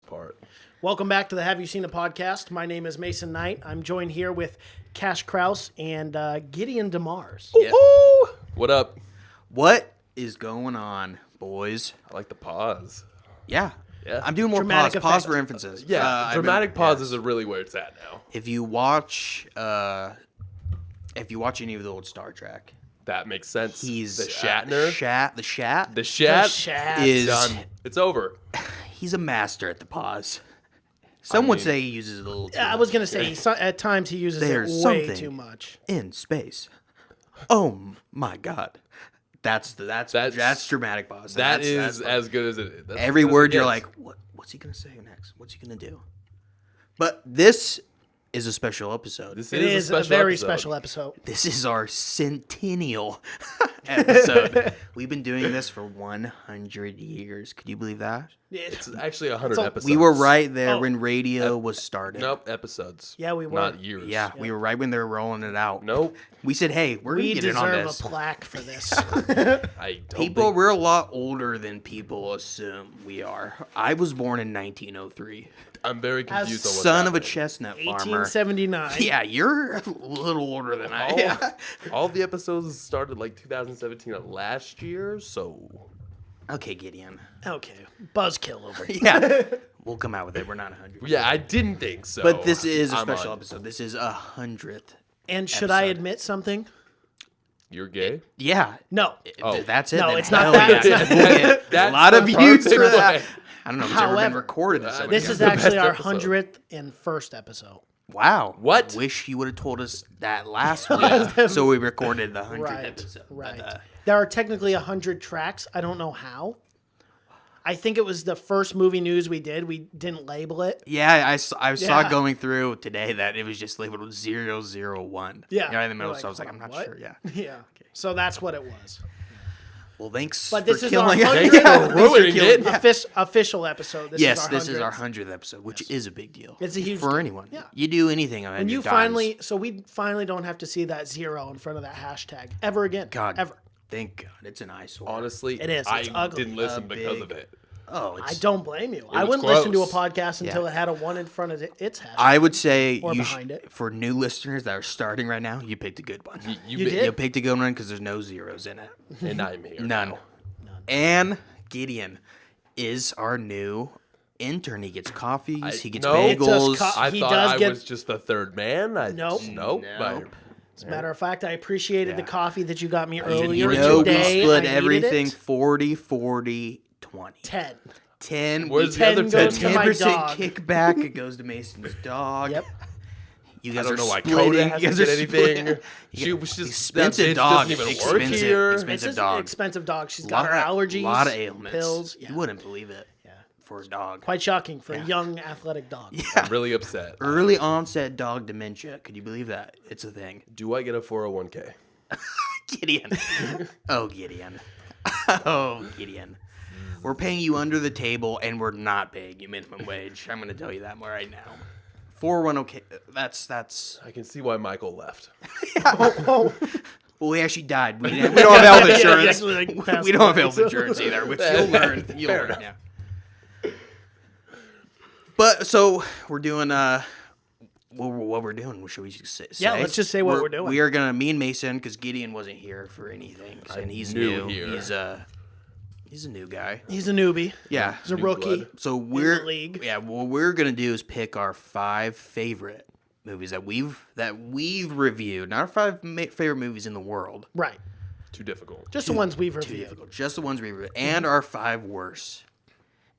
part. Welcome back to the Have You Seen a Podcast. My name is Mason Knight. I'm joined here with Cash Kraus and Gideon DeMars. Yeah. Ooh, what up? What is going on, boys? I like the pause. Yeah. Yeah. I'm doing more Dramatic pause effect. for inferences. Yeah, I've dramatic been- pauses are really where it's at now. If you watch any of the old Star Trek, That makes sense. he's the Shatner. The Shat. the Shat. Shat. is Done. It's over. he's a master at the pause. Some would mean- say he uses it a little too I was much. going to say, at times he uses There's it way something. too much. In space. Oh my God. That's dramatic pause. That That's is as good as it. That's every as good as word it you're gets. like, what's he gonna say next? What's he gonna do? But this is a special episode. This It is a special very episode. special episode. This is our centennial episode. We've been doing this for 100 years. Could you believe that? It's actually 100 So- episodes. We were right there Oh. when radio was started. Nope, episodes. Yeah, we were. Not years. Yeah, we were right when they were rolling it out. Nope. We said, hey, we're going We to get in on deserve a this. plaque for this. I don't People, think- we're a lot older than people assume we are. I was born in 1903. I'm very confused on what's Son of a happening. chestnut farmer. 1879. Yeah, you're a little older than I All, am. all the episodes started like 2017 of last year, so Okay, Gideon. Okay. Buzzkill over here. Yeah, we'll come out with it. We're not 100. yeah, I didn't think so. But this is a I'm special on. episode. This is 100th. And should I Episode. admit something? You're gay? Yeah. No. Oh. That's it. No, then. it's not Hell that. yeah. It's not- We'll get a That's lot the of views for perfect that. way. I don't know if it's ever been However, recorded. As so This many is times. actually our episode. 101st episode. Wow. What? Wish you would have told us that last week. So we recorded the 100th Right. episode. Right. But, There are technically 100 tracks. I don't know how. I think it was the first movie news we did. We didn't label it. yeah, I saw Yeah. going through today that it was just labeled 001. Yeah. Right in the middle, You're so I was like, like, I'm not what? sure. Yeah. Yeah. So that's what it was. Well, thanks But for this is our killing 100th it. Yeah, thanks for ruining killing it. Official episode. Yes, this is our 100th. 100th episode, which is a big deal. It's a huge for deal. anyone. Yeah. You do anything. And you finally, so we finally don't have to see that 0 in front of that hashtag ever again. God, Ever. Thank God, it's an eyesore. Honestly, It is. It's I ugly. didn't listen A because big- of it. Oh, I it's, don't blame you. I was wouldn't listen to a gross. podcast until Yeah. it had a 1 in front of its hashtag. I would say Or you behind it. for new listeners that are starting right now, you picked a good one. You been- did? You picked a good one because there's no zeros in it. And I'm here. None. now. And Gideon is our new intern. He gets coffees. He gets no. bagels. It's just I He thought does I get- was just the third man. Nope. Nope. Nope. As a matter of fact, I appreciated the Yeah. coffee that you got me you earlier know, we today. split I needed everything it. 40, 40, 20. 10. 10. Where's the 10 other goes 10? to my 10% dog. kickback. It goes to Mason's dog. Yep. You I guys don't are know why splitting. Coda You has guys to are get anything. splitting. She was just Expensive that bitch dog. doesn't even Expensive. work here. It's Expensive an dog. expensive dog. She's got her allergies. A lot of ailments. Pills. Yeah. You wouldn't believe it. Yeah. For a dog. Quite shocking for a young athletic dog. I'm really upset. Early onset dog dementia. Could you believe that? It's a thing. Do I get a 401k? Gideon. Oh, Gideon. Oh, Gideon. We're paying you under the table, and we're not paying you minimum wage. I'm going to tell you that right now. 401k. That's. I can see why Michael left. Oh, Well, he actually died. We don't have health insurance. actually, like, passed We don't have away, health so- insurance either, which you'll learn. You'll Fair learn. Yeah. But so we're doing what we're doing. Should we just say? Yeah, let's just say what we're doing. We are gonna me and Mason because Gideon wasn't here for anything, and he's new new. here. He's a new guy. he's a newbie. Yeah. He's a New rookie. blood. So we're league. yeah. What we're gonna do is pick our 5 favorite movies that we've reviewed. Not our 5 favorite movies in the world. Right. Too difficult. Just the ones we've Too reviewed. difficult. Just the ones we reviewed, and our 5 worst.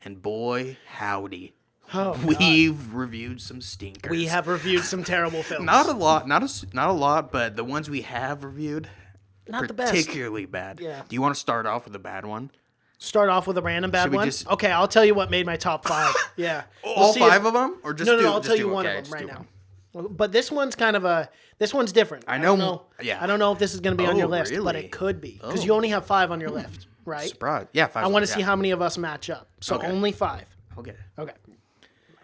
And boy, howdy, Oh, we've reviewed some stinkers. we have reviewed some terrible films. not a lot, not a lot, but the ones we have reviewed, Not the best. particularly bad. Yeah. Do you want to start off with a bad one? Start off with a random bad Should we one. just- Okay, I'll tell you what made my top 5. Yeah. All see 5 if- of them, or just No, do, I'll just tell do you one okay, of them just right do now. one. But this one's this one's different. I don't know- yeah. I don't know if this is going to be on your Oh, list, but really? it could be because Oh. you only have 5 on your list, right? Surprise! Yeah, 5. I want to see how many of us match up. So Okay. only 5. Okay. Okay.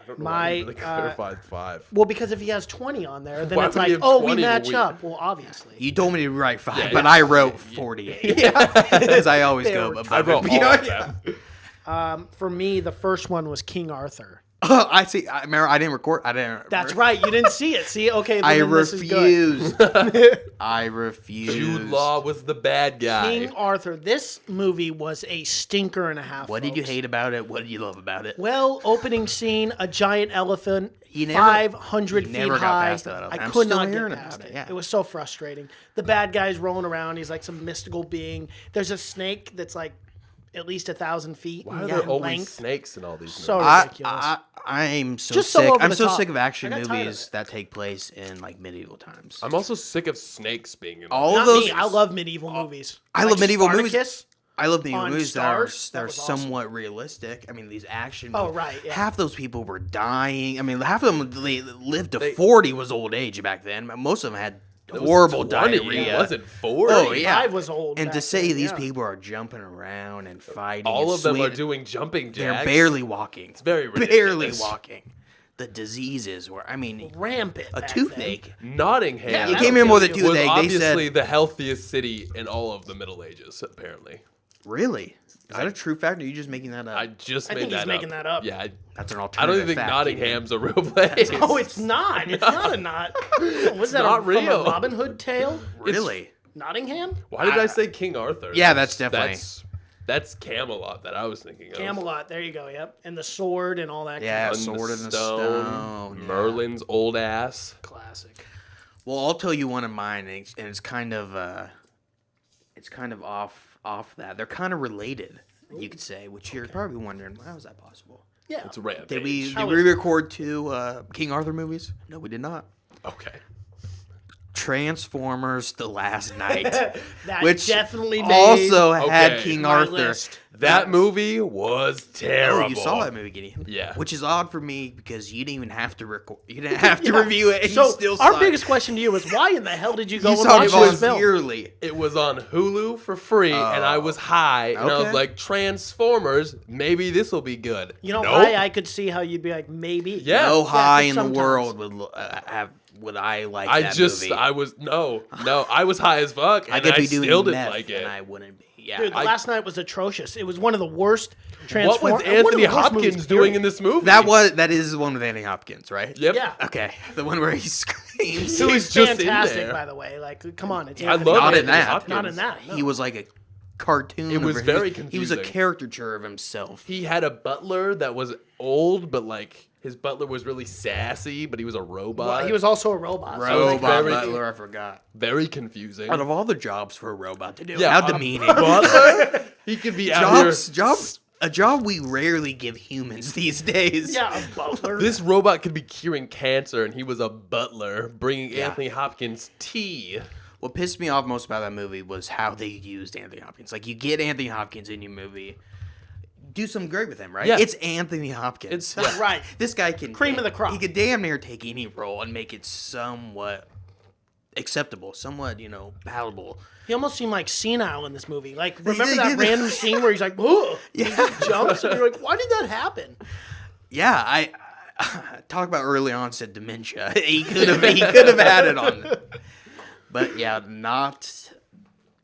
I don't know My, why you really clarified 5. Well, because if he has 20 on there, then Why it's would he like, have oh, we 20 when match we- up. Well, obviously. You told me to write 5, Yeah, but yeah. I wrote 48. Because I always They go were- above I wrote it. all Yeah. of them. For me, the first one was King Arthur. I see. I remember. I didn't record. I didn't. That's right. You didn't see it. See, okay. I then this is good. refuse. I refuse. Jude Law was the bad guy. King Arthur. This movie was a stinker and a half. What did you folks. hate about it? What did you love about it? Well, opening scene, a giant elephant, You never- 500 you feet never got high. past that elephant. I I'm could still not get hearing past about it. it, yeah. It was so frustrating. The bad guy's rolling around. He's like some mystical being. There's a snake that's like at least 1,000 feet Why are in there always length. snakes in all these So movies? ridiculous. I'm so Just so sick. over I'm the so top. sick of action I got tired of movies it. that take place in like medieval times. I'm also sick of snakes being in All all of Not those. me. I love medieval movies. I love medieval movies. Spartacus. I love medieval on movies that are Starz. That that are was awesome. somewhat realistic. I mean, these action. Oh, movies, right, yeah. Half those people were dying. I mean, half of them lived to 40 was old age back then. Most of them had It was horrible 20, diarrhea. It wasn't 40. Oh, yeah. 35 was old. And back to say then, these yeah. people are jumping around and fighting, All and of them are swinging, doing jumping jacks. they're barely walking. It's very barely ridiculous. walking. The diseases were. I mean, rampant. a back toothache. Nottingham. Yeah, You that came don't in with a kill you. was toothache. They obviously said, the healthiest city in all of the Middle Ages, apparently. "Really? Is that a true fact? Or are you just making that up?" I just I made think that he's up. making that up. Yeah, That's an I alternative. don't even think fact, Nottingham's a real place. then. Oh, it's not. It's not a not. Was that not from a real. Robin Hood tale? Really? Nottingham? Why did I say King Arthur? Yeah, that's definitely. That's Camelot that I was thinking of. Camelot. There you go. Yep. And the sword and all that. Yeah, On Sword the in the Stone, Stone. yeah. Merlin's old ass. Classic. Well, I'll tell you one of mine, and it's kind of off that. They're kind of related, you could say, which you're probably wondering, how is that possible? Yeah. It's a rampage. Did we How did we is it? record two King Arthur movies? No, we did not. Okay. Transformers: The Last Night, That which definitely made also had Okay. King my Arthur. list. That movie was terrible. Oh, you saw that movie, Gideon? Yeah. Which is odd for me because you didn't even have to record. You didn't have to review it. And So you still our saw biggest question to you is why in the hell did you go You and saw watch it this film? voluntarily. It was on Hulu for free, and I was high, and I was okay. like, Transformers, maybe this will be good. You know Nope. why I could see how you'd be like maybe. Yeah. No high in the sometimes. world would I like that movie. I was high as fuck, and I could I be doing still didn't meth like it. and I wouldn't be. Yeah, Dude, last night was atrocious. It was one of the worst What Transformers. was Anthony Hopkins doing in this movie? that is the one with Anthony Hopkins, right? Yep. Yeah. Okay, the one where he screams. Who is just in fantastic, there. by the way. Like, come on, it's I Anthony love Not in Anthony that. Hopkins. Not in that. No. He was like a cartoon. It was of- very He was a confusing. caricature of himself. He had a butler that was old, but like his butler was really sassy, but he was a robot. Well, he was also a robot. so, Robot. like, Robot very- Butler, I forgot. very confusing. Out of all the jobs for a robot to do, Yeah, how demeaning. Butler, he could be out here. A job we rarely give humans these days. yeah, a butler. This robot could be curing cancer, and he was a butler bringing Yeah. Anthony Hopkins tea. What pissed me off most about that movie was how they used Anthony Hopkins. Like, you get Anthony Hopkins in your movie, do something great with him, right? Yeah. It's Anthony Hopkins. It's- yeah. Right. This guy can Cream of the crop. He could damn near take any role and make it somewhat acceptable, somewhat palatable. He almost seemed like senile in this movie. Like, remember did, that did. random scene where he's like, "Whoa!" Yeah. He just jumps, and you're like, "Why did that happen?" Yeah, I talk about early onset dementia. He could have had it on. But yeah, not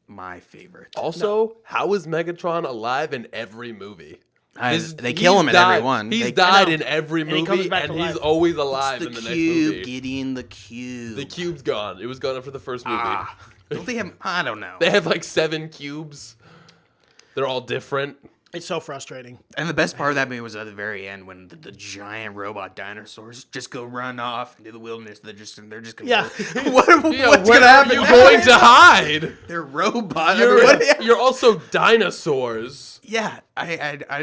my favorite. Also, how is Megatron alive in every movie? They kill him in every one. He's They- died I know. in every And he comes movie, back and to he's life. always alive the in the cube, next movie. Gideon, the cube. The cube's gone. It was gone after the first movie. Don't they have? I don't know. They have like 7 cubes. They're all different. It's so frustrating. And the best part of that movie was at the very end when the giant robot dinosaurs just go run off into the wilderness. They're just gonna. Yeah. What's Where gonna happen? are you going to hide? They're robots. You're also dinosaurs. Yeah.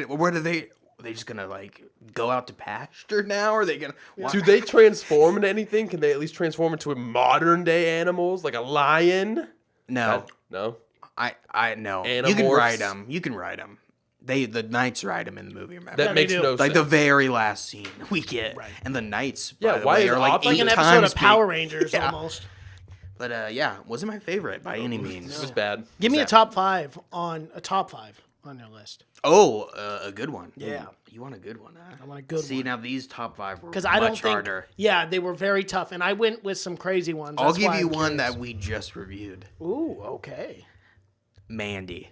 What are they? Are they just gonna like go out to pasture now? Or are they gonna? Do they transform into anything? Can they at least transform into modern day animals like a lion? No. No. I know. You can Animorphs? ride them. You can ride them. The knights ride them in the movie. Remember? That they makes do. no like sense. the very last scene we get, Right. and the knights. Yeah, by the why way, is are like Op- Like 8 an episode times of Power big. Rangers Yeah. almost. But yeah, wasn't my favorite by any means. It's just bad. Give me a top five on your list. Oh, a good one. Yeah. Ooh, you want a good one, huh? I want a good See, one. now these top 5 were Because much I don't think. harder. Yeah, they were very tough, and I went with some crazy ones. I'll That's give why you I'm one curious. that we just reviewed. Ooh, okay. Mandy.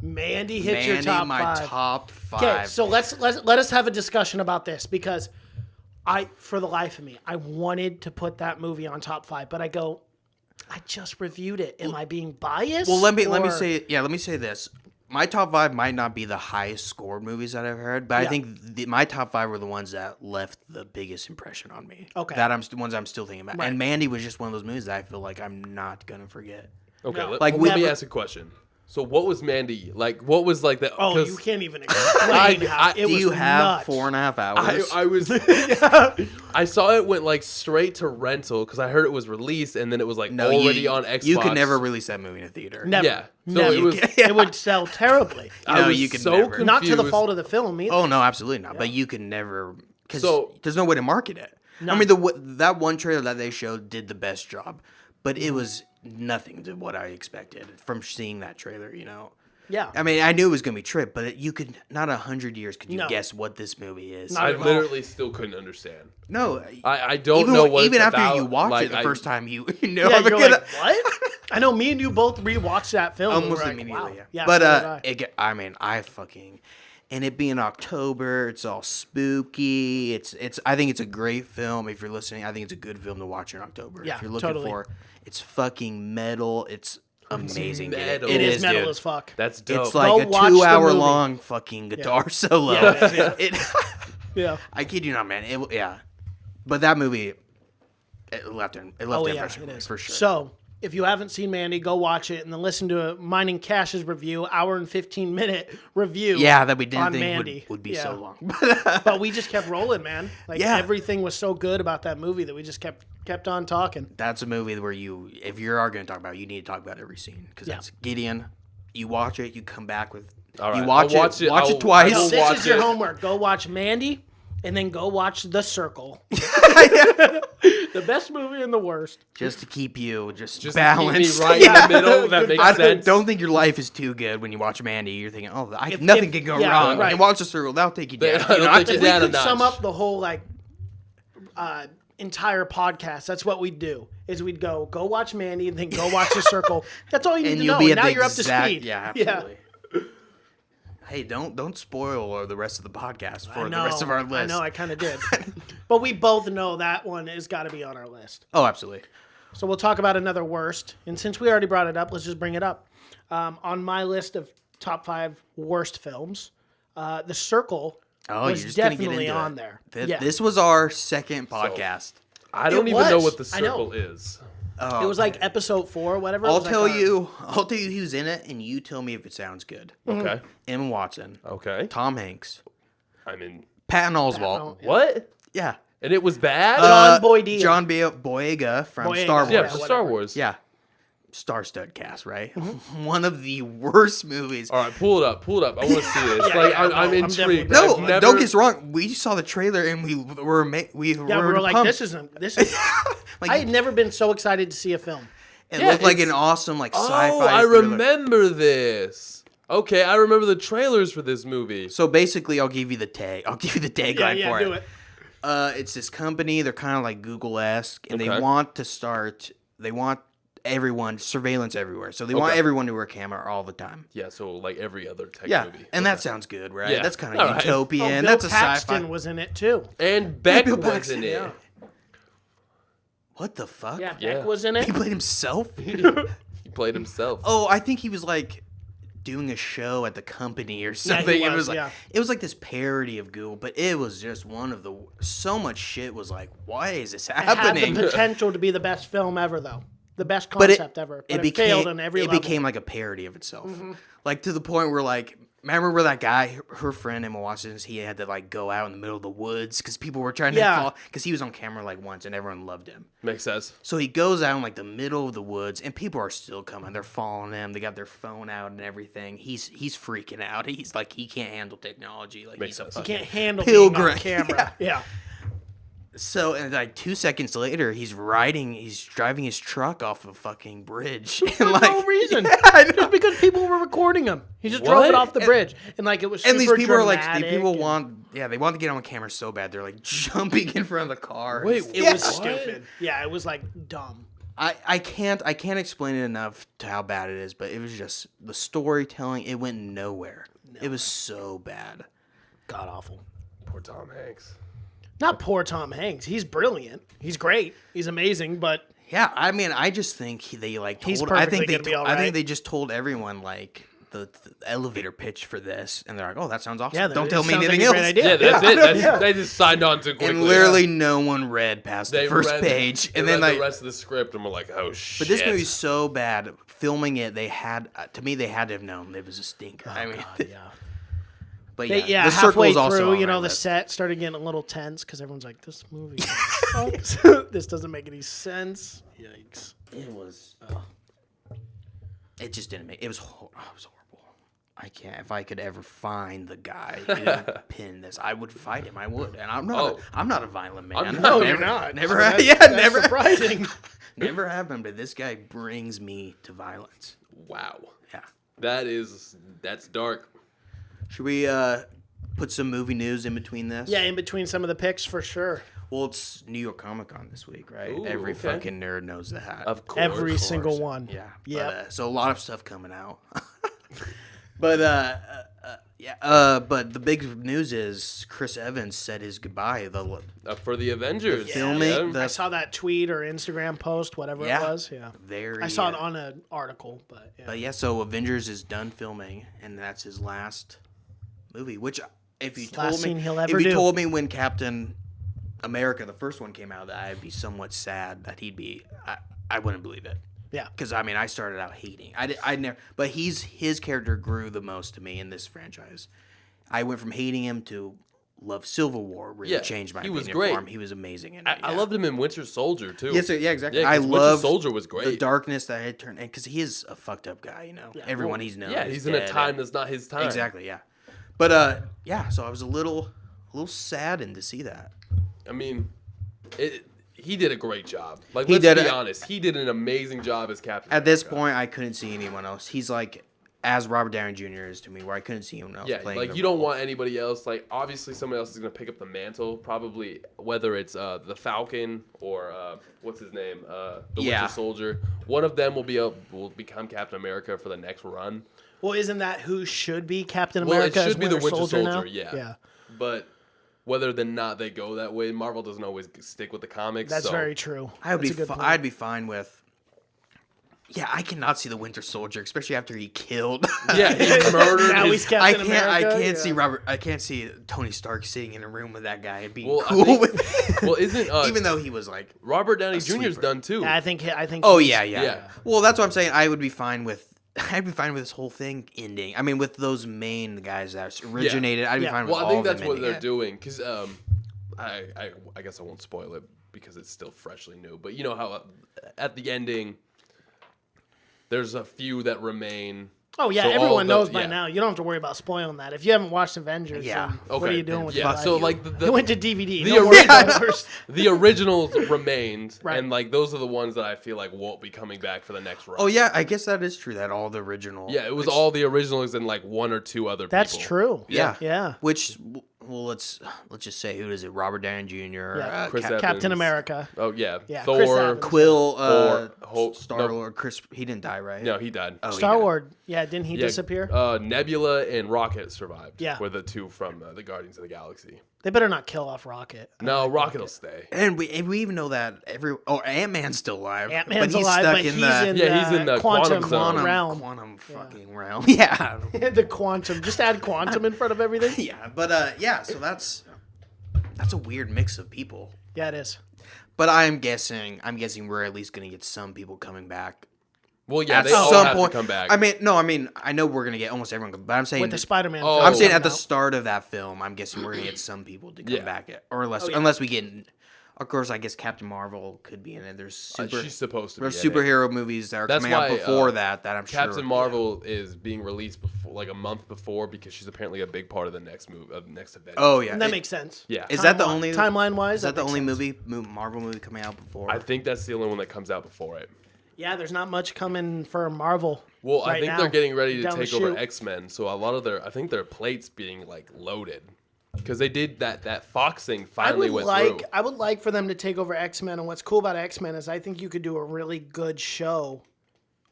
Mandy hits your top my five. top five. Okay, so let us have a discussion about this because for the life of me, I wanted to put that movie on top five, but I just reviewed it. Am I being biased? Well, let me say this. My top five might not be the highest scored movies that I've heard, but I think my top five were the ones that left the biggest impression on me. Okay. Ones I'm still thinking about. Right. And Mandy was just one of those movies that I feel like I'm not gonna forget. Okay, No. let me ask a question. So what was Mandy like? What was like the? Oh, 'cause you can't even explain how it Do was you have nuts. 4.5 hours? I was I saw it went like straight to rental because I heard it was released and then it was like already on Xbox. You could never release that movie in a theater. Never. Yeah. So Never. it was. It would sell terribly. I No, was you could so never. confused. Not to the fault of the film either. Oh no, absolutely not. But you can never because So- there's no way to market it. No. I mean, that one trailer that they showed did the best job, but it was nothing to what I expected from seeing that trailer. You know. Yeah. I mean, I knew it was gonna be Trip, but you could not 100 years could you No. guess what this movie is? Not I at all. literally still couldn't understand. No, I don't even know what even it's after about. you watch Like, it the first time, you know. Yeah, I'm you're gonna- like, what? I know me and you both rewatched that film. and almost we're like, immediately. wow. Yeah. So But did I. I mean, I fucking and it being October, it's all spooky. It's. I think it's a great film. If you're listening, I think it's a good film to watch in October. Yeah, if you're looking totally. for, it's fucking metal. It's amazing. dude. metal. It is metal dude. as fuck. That's dope. It's like Go a watch the 2-hour movie. long fucking guitar solo. Yeah, it is, yeah. It- Yeah. I kid you not, man. Yeah, but that movie, it left an Oh, yeah, impression it on me, is. for sure. So, if you haven't seen Mandy, go watch it and then listen to Mine and Cash's review, hour and 15-minute review. yeah, that we didn't on think Mandy. would be Yeah. so long. But we just kept rolling, man. Like Yeah. everything was so good about that movie that we just kept on talking. That's a movie where if you are going to talk about it, you need to talk about every scene because that's Gideon. You watch it, you come back with. All right, you watch I'll it, watch it. watch I'll- it twice. I will This watch is your it. homework. Go watch Mandy and then go watch The Circle. The best movie and the worst. just to keep you Just balanced. to keep me right in the middle. That makes I sense. don't think your life is too good when you watch Mandy. You're thinking, oh, If- nothing can go yeah, wrong. right. And watch The Circle. That'll take you down. That'll You know, take you If we down a could sum notch. up the whole entire podcast, that's what we'd do. Is we'd go watch Mandy and then go watch The Circle. That's all you need and to you'll know. be And at now the you're up to exact, speed. Yeah, absolutely. Hey, don't spoil the rest of the podcast for the rest of our list. I know, I kind of did. But we both know that one has got to be on our list. Oh, absolutely. So we'll talk about another worst. And since we already brought it up, let's just bring it up. On my list of top 5 worst films, The Circle Oh, was you're just gonna get definitely into on it. there. This was our second podcast. I don't It even know was. what the I know. circle is. Oh, It was like episode 4 or whatever. It I'll was like tell our- you who's in it, and you tell me if it sounds good. Okay. Emma Watson, Okay. Tom Hanks, I mean, Patton Oswalt. what? Yeah. And it was bad. John Boyega. John Boyega from Boyega, Star Wars. yeah, yeah, for whatever. Star Wars. Yeah. Star-studded cast, right? Mm-hmm. One of the worst movies. All right, pull it up. Pull it up. I want to see this. Yeah, like, yeah, I'm no, I'm intrigued. definitely- No, I've never- don't get us wrong. We saw the trailer and we were we Yeah, we were like, pumped. this is. Like, I had never been so excited to see a film. it Yeah, looked like it's- an awesome sci-fi. Oh, I thriller. remember this. Okay, I remember the trailers for this movie. So basically, I'll give you the tag. I'll give you the tagline Yeah, for do it. It's this company. They're kind of like Google-esque, and they Okay. want to start. They want everyone surveillance everywhere. So they want Okay. everyone to wear a camera all the time. Yeah, so like every other tech Yeah, movie. and that sounds good, right? Yeah. That's kind All of right. utopian. Oh, Bill That's a Paxton sci-fi. was in it too. And Beck Bill was Paxton, in it. yeah. What the fuck? Yeah, Yeah. Beck was in He it. played himself. He played himself. Oh, I think he was like doing a show at the company or he something. It was, was like yeah. it was like this parody of Google, but it was just one of the so much shit was like, why is this It had happening? the potential to be the best film ever, though. The best But concept ever. But it failed on every it level. became like a parody of itself, like to the point where like. Remember where that guy, her friend Emma Watson, he had to like go out in the middle of the woods because people were trying to Yeah. fall because he was on camera like once and everyone loved him. Makes sense. So he goes out in like the middle of the woods, and people are still coming. They're following him. They got their phone out and everything. He's freaking out. He's like he can't handle technology. Like Makes he's a sense. fucking Can't handle being on pilgrim. camera. Yeah. So and like 2 seconds later, he's driving his truck off a fucking bridge. For And like no reason. I know. Just because people were recording him. He just drove What? it off the bridge. And like it was super And these people are like, dramatic people and- want they want to get on camera so bad. They're like jumping in front of the car. Wait, It Yeah. was What? stupid. Yeah, it was like dumb. I can't explain it enough to how bad it is, but it was just the storytelling. It went nowhere. It was so bad. God awful. Poor Tom Hanks. Not poor Tom Hanks. He's brilliant. He's great. He's amazing, but Yeah, I mean, I just think they like told. He's I perfectly think they. gonna be all I think right. they just told everyone like the elevator pitch for this, and they're like, "Oh, that sounds awesome. yeah, Don't it tell me sounds like anything a great else." idea. Yeah, that's it. They just signed on too quickly. And literally, no one read past the first read- page, they and then read like. the rest of the script, and we're like, "Oh shit!" But this movie's so bad. Filming it, they had to me. They had to have known it was a stinker. I mean, God, yeah. but They, yeah, the halfway circle's also through, on you my know, the list. set started getting a little tense because everyone's like, "This movie, sucks. This doesn't make any sense." Yikes! It was. It just didn't make. It was. It was horrible. I can't. If I could ever find the guy who pinned this, I would fight him. I would, and I'm not. Oh. I'm not a violent man. I'm No, not. you're not. Never. That's- Yeah, that's never. surprising. Never have been. But this guy brings me to violence. Wow. Yeah. That's dark. Should we put some movie news in between this? Yeah, in between some of the picks for sure. Well, it's New York Comic Con this week, right? Ooh, Every okay. fucking nerd knows that. Of course. Every single one. Yeah. Yep. But, so a lot of stuff coming out. But but the big news is Chris Evans said his goodbye. For the Avengers. filming, Yeah. I saw that tweet or Instagram post, whatever Yeah. it was. Yeah, very. I saw it on an article, but yeah. But yeah, so Avengers is done filming, and that's his last movie. Which, if you Last told me, scene he'll if ever you do. told me when Captain America, the first one, came out, that I'd be somewhat sad that he'd be. I wouldn't believe it. Yeah. Because I mean, I started out hating. I never, but his character grew the most to me in this franchise. I went from hating him to love Civil War. Really Yeah, changed my he was opinion great. for him. He was amazing in it. I yeah. loved him in Winter Soldier too. Yes, sir, yeah, exactly. Yeah, I 'cause Winter love Soldier was great. the darkness that had turned, because he is a fucked up guy. You know, everyone he's known. Yeah, is he's in a dead, time and- that's not his time. exactly. Yeah, but yeah. So I was a little saddened to see that. I mean, he did a great job. Like, He let's did be it. honest, he did an amazing job as Captain. At this America. point, I couldn't see anyone else. He's like as Robert Downey Jr. is to me, where I couldn't see anyone else yeah, playing. like the you don't role. want anybody else. Like, obviously, somebody else is gonna pick up the mantle. Probably whether it's the Falcon or what's his name, the Yeah. Winter Soldier. One of them will become Captain America for the next run. Well, isn't that who should be Captain Well, America? it should as be the Winter Soldier now? Soldier. Yeah. Yeah. But whether or not they go that way, Marvel doesn't always stick with the comics. That's so. very true. I would That's be. a good point. I'd be fine with. Yeah, I cannot see the Winter Soldier, especially after he killed. Yeah, he murdered. Now his, he's Captain I America. can't yeah. see Robert. I can't see Tony Stark sitting in a room with that guy and being Well, I cool think- with it. well, isn't even though he was like, Robert Downey Jr.'s sleeper. done too? Yeah, I think. oh he's- yeah. Well, that's what I'm saying. I would be fine with. I'd be fine with this whole thing ending. I mean, with those main guys that originated, I'd be Yeah. fine with Well, all I think of them that's what ending they're it. doing because I guess I won't spoil it because it's still freshly new. But you know how at the ending, there's a few that remain. Oh yeah, So all everyone of the- knows by yeah. now. You don't have to worry about spoiling that. If you haven't watched Avengers, Yeah. then Okay. what are you doing with your Yeah. life? So like It went to DVD. the Don't worry about original- yours. the originals remained, Right. and like those are the ones that I feel like won't be coming back for the next run. Oh yeah, I guess that is true. That all the original. Yeah, it was which- all the originals and like one or two other That's people. true. Yeah. Yeah. Which, well, let's just say who is it? Robert Downey Jr. Yeah. Chris Evans. Captain America. Oh yeah, Yeah, Chris Thor. Evans. Quill, Hope- Star no. Lord, Chris. He didn't die, right? No, he died. Oh, he Star died. Wars. Yeah, didn't he Yeah, disappear? Nebula and Rocket survived. Yeah. were the two from the Guardians of the Galaxy. They better not kill off Rocket. No, Rocket will stay. And we even know that Ant-Man's Ant-Man's still alive. Ant-Man's but he's alive, stuck but in he's the in Yeah, he's in the quantum, quantum zone. realm. quantum fucking realm. Yeah. The quantum. Just add quantum in front of everything. Yeah, but yeah, so that's a weird mix of people. Yeah, it is. But I'm guessing we're at least gonna get some people coming back. Well, yeah, At they all some have point, to come back. I mean, I know we're gonna get almost everyone, but I'm saying, With the Spider-Man. Oh. film I'm saying at coming the out. start of that film, I'm guessing we're gonna get some people to come Yeah. back, or unless yeah. unless we get, of course, I guess Captain Marvel could be in it. There's she's supposed to be. there's in it. superhero movies that are That's coming out why, before that I'm Captain sure. Marvel is being released before, like a month before, because she's apparently a big part of the next move, of the next event. Oh yeah, And that makes sense. yeah. Is that the only timeline-wise? Is that the makes only sense. Marvel movie coming out before? I think that's the only one that comes out before it. Yeah, there's not much coming for Marvel. Well, I right think now. they're getting ready to Down the take over chute. X-Men, so a lot of I think their plates being like loaded. because they did that Fox thing I finally would went through. I would like for them to take over X-Men, and what's cool about X-Men is I think you could do a really good show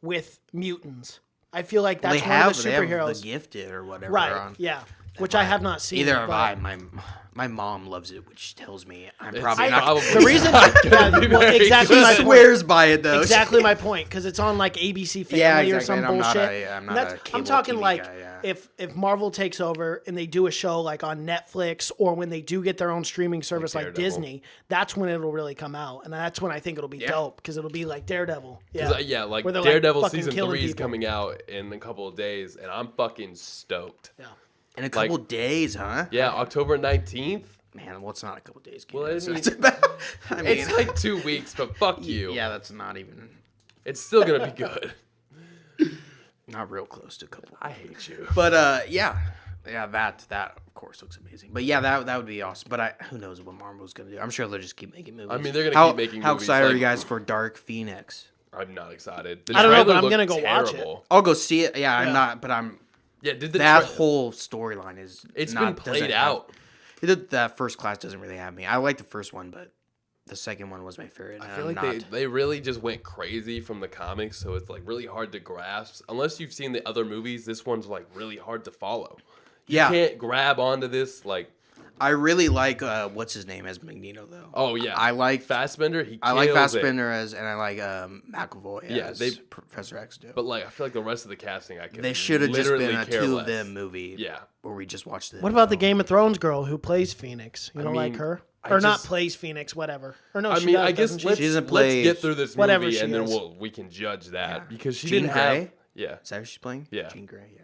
with mutants. I feel like that's one of the they have superheroes. The Gifted or whatever. Right, On. yeah. Which I have not seen. Either have but- I. My mom loves it, which tells me I'm It's probably not. probably The reason, gonna be well, very exactly good. my She point. swears by it though. Exactly my point, because it's on like ABC Family Yeah, or exactly, some and I'm not bullshit. a- I'm And not a I'm cable talking TV like guy, yeah. if Marvel takes over and they do a show like on Netflix or when they do get their own streaming service like, Daredevil. Disney, that's when it'll really come out, and that's when I think it'll be dope because it'll be like Daredevil. Yeah, Like Where they're, Daredevil fucking season killing 3 is people. coming out in a couple of days, and I'm fucking stoked. Yeah. In a couple days, huh? Yeah, October 19th. Man, well, it's not a couple days. Well, It's, I mean- it's about, I mean, It's like 2 weeks, but fuck you. yeah, that's not even, It's still gonna be good. not real close to a couple. I hate you. But yeah, that of course looks amazing. But yeah, that would be awesome. But who knows what Marvel's gonna do? I'm sure they'll just keep making movies. I mean, they're gonna keep making How movies, excited are like- you guys for Dark Phoenix? I'm not excited. The I don't know, but trailer I'm gonna looked go watch it. terrible. I'll go see it. Yeah, I'm Yeah. not, but I'm. Yeah, did the That tra- whole storyline is. It's not, been played doesn't have- out. That first class doesn't really have me. I like the first one, but the second one was my favorite. I and feel I'm like not. they really just went crazy from the comics, so it's like really hard to grasp. Unless you've seen the other movies, this one's like really hard to follow. You Yeah. can't grab onto this like. I really like what's his name as Magneto though. Oh yeah, I like Fassbender. He I like kills it. Fassbender and I like McAvoy Yeah, as they- Professor X do. But like, I feel like the rest of the casting, I can. They should have just literally been a care two less. of them movie. Yeah. Where we just watched it. What about the Game of Thrones girl who plays Phoenix? You don't like mean, her? I Or not just- plays Phoenix, whatever. Or no, I she mean, does, I guess doesn't she? let's, She doesn't let's play- get through this Whatever movie she and then is. we can judge that because she Jean didn't Grey? have. Yeah, Is that who she's playing? Yeah. Jean Grey, yeah.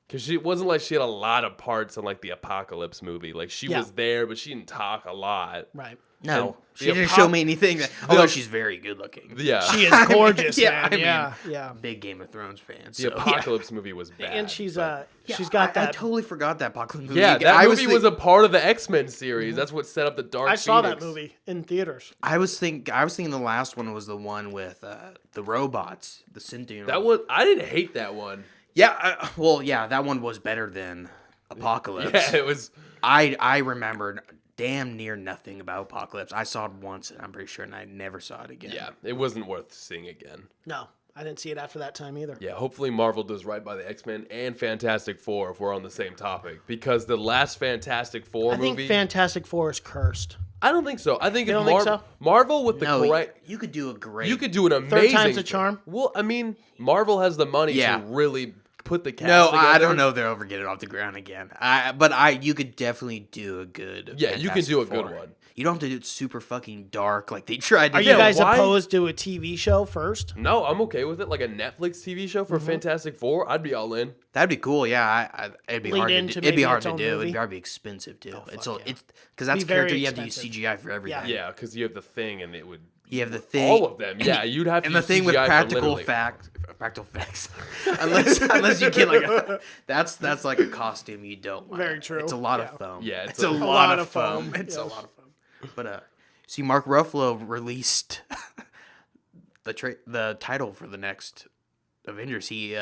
because she wasn't like she had a lot of parts in like the Apocalypse movie. Like she Yeah. was there, but she didn't talk a lot. Right. No. And She the didn't Apok- show me anything. Although she's very good looking. Yeah, She is gorgeous, Yeah, man. I mean- yeah, yeah. Big Game of Thrones fan. the So, Apocalypse movie was bad. And she's but- she's got I that. totally forgot that Apocalypse movie. yeah, that movie was think- a part of the X-Men series. That's what set up the Dark. I saw that Phoenix. movie in theaters. I was thinking the last one was the one with the robots, the Synthian. That was I didn't hate that one. Yeah, well, yeah, that one was better than Apocalypse. Yeah, it was. I remembered damn near nothing about Apocalypse. I saw it once, and I'm pretty sure, and I never saw it again. Yeah, it wasn't worth seeing again. No, I didn't see it after that time either. Yeah, hopefully Marvel does right by the X-Men and Fantastic Four if we're on the same topic. Because the last Fantastic Four I think movie, Fantastic Four is cursed. I don't think so. I think You if don't think so? Marvel with the No, correct, you could do a great. you could do an amazing. time's a charm? Well, I mean, Marvel has the money Yeah. to really put the cast. No, I together. don't know if they'll ever get it off the ground again. You could definitely do a good. Yeah, you can do a Fantastic good Four. one. You don't have to do it super fucking dark like they tried to Are do. you guys why? opposed to a TV show first? No, I'm okay with it. Like a Netflix TV show for Mm-hmm. Fantastic Four, I'd be all in. That'd be cool. Yeah, it'd be Lead hard to into do. It'd be maybe hard its to own do. movie? It'd probably be expensive too. It's fuck yeah. because that's Be a very character you have to use expensive. CGI for everything. Yeah. Yeah, because you have the Thing, and it would. You have the thing. All of them. Yeah, you'd have to. And the use thing with CGI for practical literally- practical effects, unless you get like that's like a costume you don't want. Very true. It's a lot Yeah. of foam. Yeah, it's a lot of foam. It's a yes. lot of foam. But see, Mark Ruffalo released the title for the next Avengers. He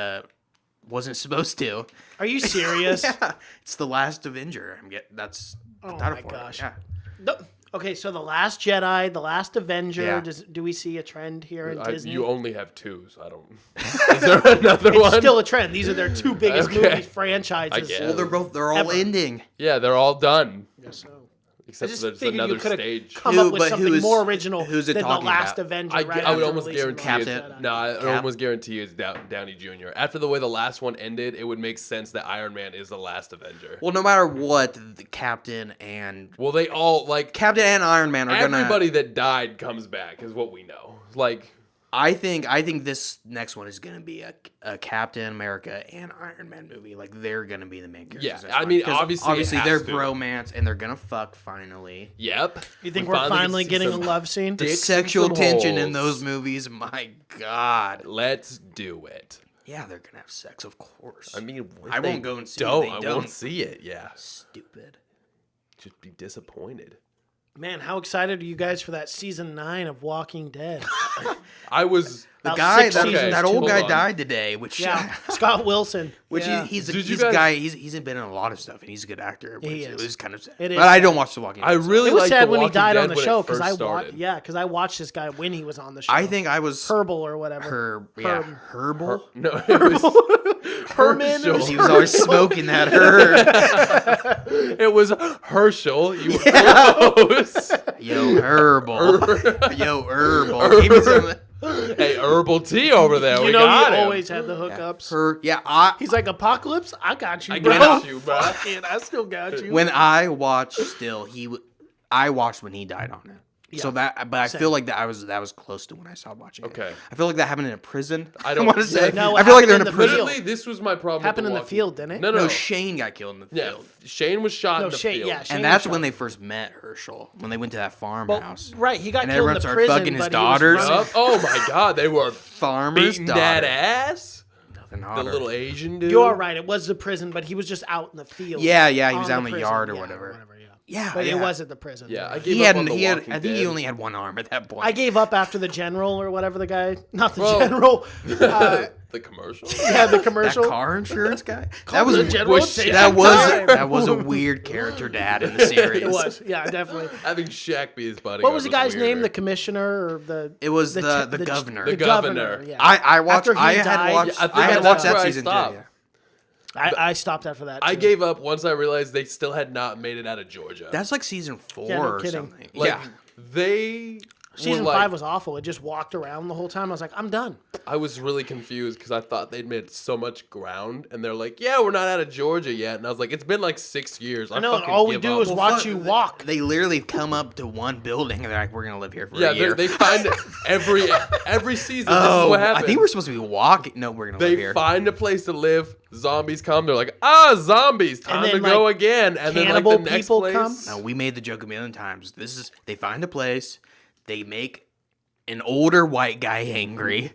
wasn't supposed to. Are you serious? Yeah, it's the last Avenger. That's the Oh title my for gosh. it. Yeah. No- Okay, so the Last Jedi, the Last Avenger. Yeah. Do we see a trend here in Disney? You only have two, so I don't. Is there another It's one? still a trend. These are their two biggest Okay. movie franchises. I guess. Well, they're all Ever. ending. Yeah, they're all done. Guess so. I Except just there's figured another you could stage. have come Who- up with but something who's- more original who's it than the talking Last about? Avenger. I right would after almost releasing guarantee The it. Last Jedi. No, I would Cap? almost guarantee it's Downey Jr. After the way the last one ended, it would make sense that Iron Man is the last Avenger. Well, no matter what, the Captain and Iron Man are gonna. everybody that died comes back, is what we know. Like, I think this next one is gonna be a Captain America and Iron Man movie. Like they're gonna be the main characters. Yeah, That's I fine. mean, 'Cause obviously it they're has to. bromance and they're gonna fuck finally. yep. You think We we're finally get getting a some love scene? The dicks sexual and some tension in holes. those movies, my god. Let's do it. Yeah, they're gonna have sex, of course. I mean, if I they won't go and see it, Don't. they I don't. won't see it. Yeah, Stupid. just be disappointed. Man, how excited are you guys for that season 9 of Walking Dead? I was The About guy, 6 that, seasons, that too. old guy Hold on. died today, which Yeah, Scott Wilson. which Yeah. he's a, Did you he's a guys- guy. He's been in a lot of stuff, and he's a good actor. Which He it is. was kind of sad. It is But I sad. don't watch The Walking Dead. I so. really It was like sad The when he Walking died Dead on the when show it first because started. because I watched this guy when he was on the show. I think I was Herbal or whatever. Herbal. No, it was Herman or Herschel. He was always smoking that herb. It was Herschel. You were close. Yo, Herbal. Yo, Herbal. Give me some. Hey, herbal tea over there. You We know, got he him. always had the hookups. Yeah, He's like, Apocalypse, I got you, I bro. got you, bro. Fuck it, I still got you. when I watched still, I watched when he died on it. So Yeah. but I Same. feel like that was close to when I stopped watching it. Okay. I feel like that happened in a prison. I don't- want to say. No, I it feel like they're in happened a in the prison. field. Literally, this was my problem. Happened with in the Walking- field, didn't it? No, No, no. Shane got killed in the Yeah, field. Shane was shot in the Shane, field. yeah, Shane And that's was when shot. they first met Herschel, when they went to that Well, farmhouse. right, he got And killed everyone in the started prison, fucking his but daughters. He was running- Yup. Oh my God, they were Farmer's beating daughter. that ass. Nothing The hotter. little Asian dude. You are right. It was the prison, but he was just out in the field. Yeah, he was on out in the prison. yard or Yeah, whatever. yeah. Yeah, But yeah. it wasn't the prison. Yeah, I Right. gave He up had. on The He had. Walking I think he Dead. only had one arm at that point. I gave up after the general or whatever the guy, not the Well- general. The commercial. Yeah, the that commercial. car insurance guy. Called That was the general. was- at the same that was time. that was a weird character dad in the series. It was. Yeah, definitely. Having Shaq be his buddy. What was the guy's weirder. name? The commissioner or the? It was the te- governor. The The governor. governor. Yeah. I watched. After he I had died- watched. I think I had that's watched where that I season too. stopped. Yeah. I stopped after that. I too. gave up once I realized they still had not made it out of Georgia. That's like season 4 Yeah, no or kidding. something. Like, yeah. They Season were like, 5 was awful. It just walked around the whole time. I was like, I'm done. I was really confused because I thought they'd made so much ground, and they're like, "Yeah, we're not out of Georgia yet." And I was like, "It's been like 6 years." I know, and fucking all we give do up. is watch you walk. They literally come up to one building and they're like, "We're gonna live here for Yeah, a year." they find every season. This is oh, what happens. I think we're supposed to be walking. No, we're gonna live They here. find a place to live. Zombies come. They're like, zombies! Time then, to go like, again. And then like cannibal the next people place. come? No, we made the joke a million times. They find a place, they make an older white guy angry.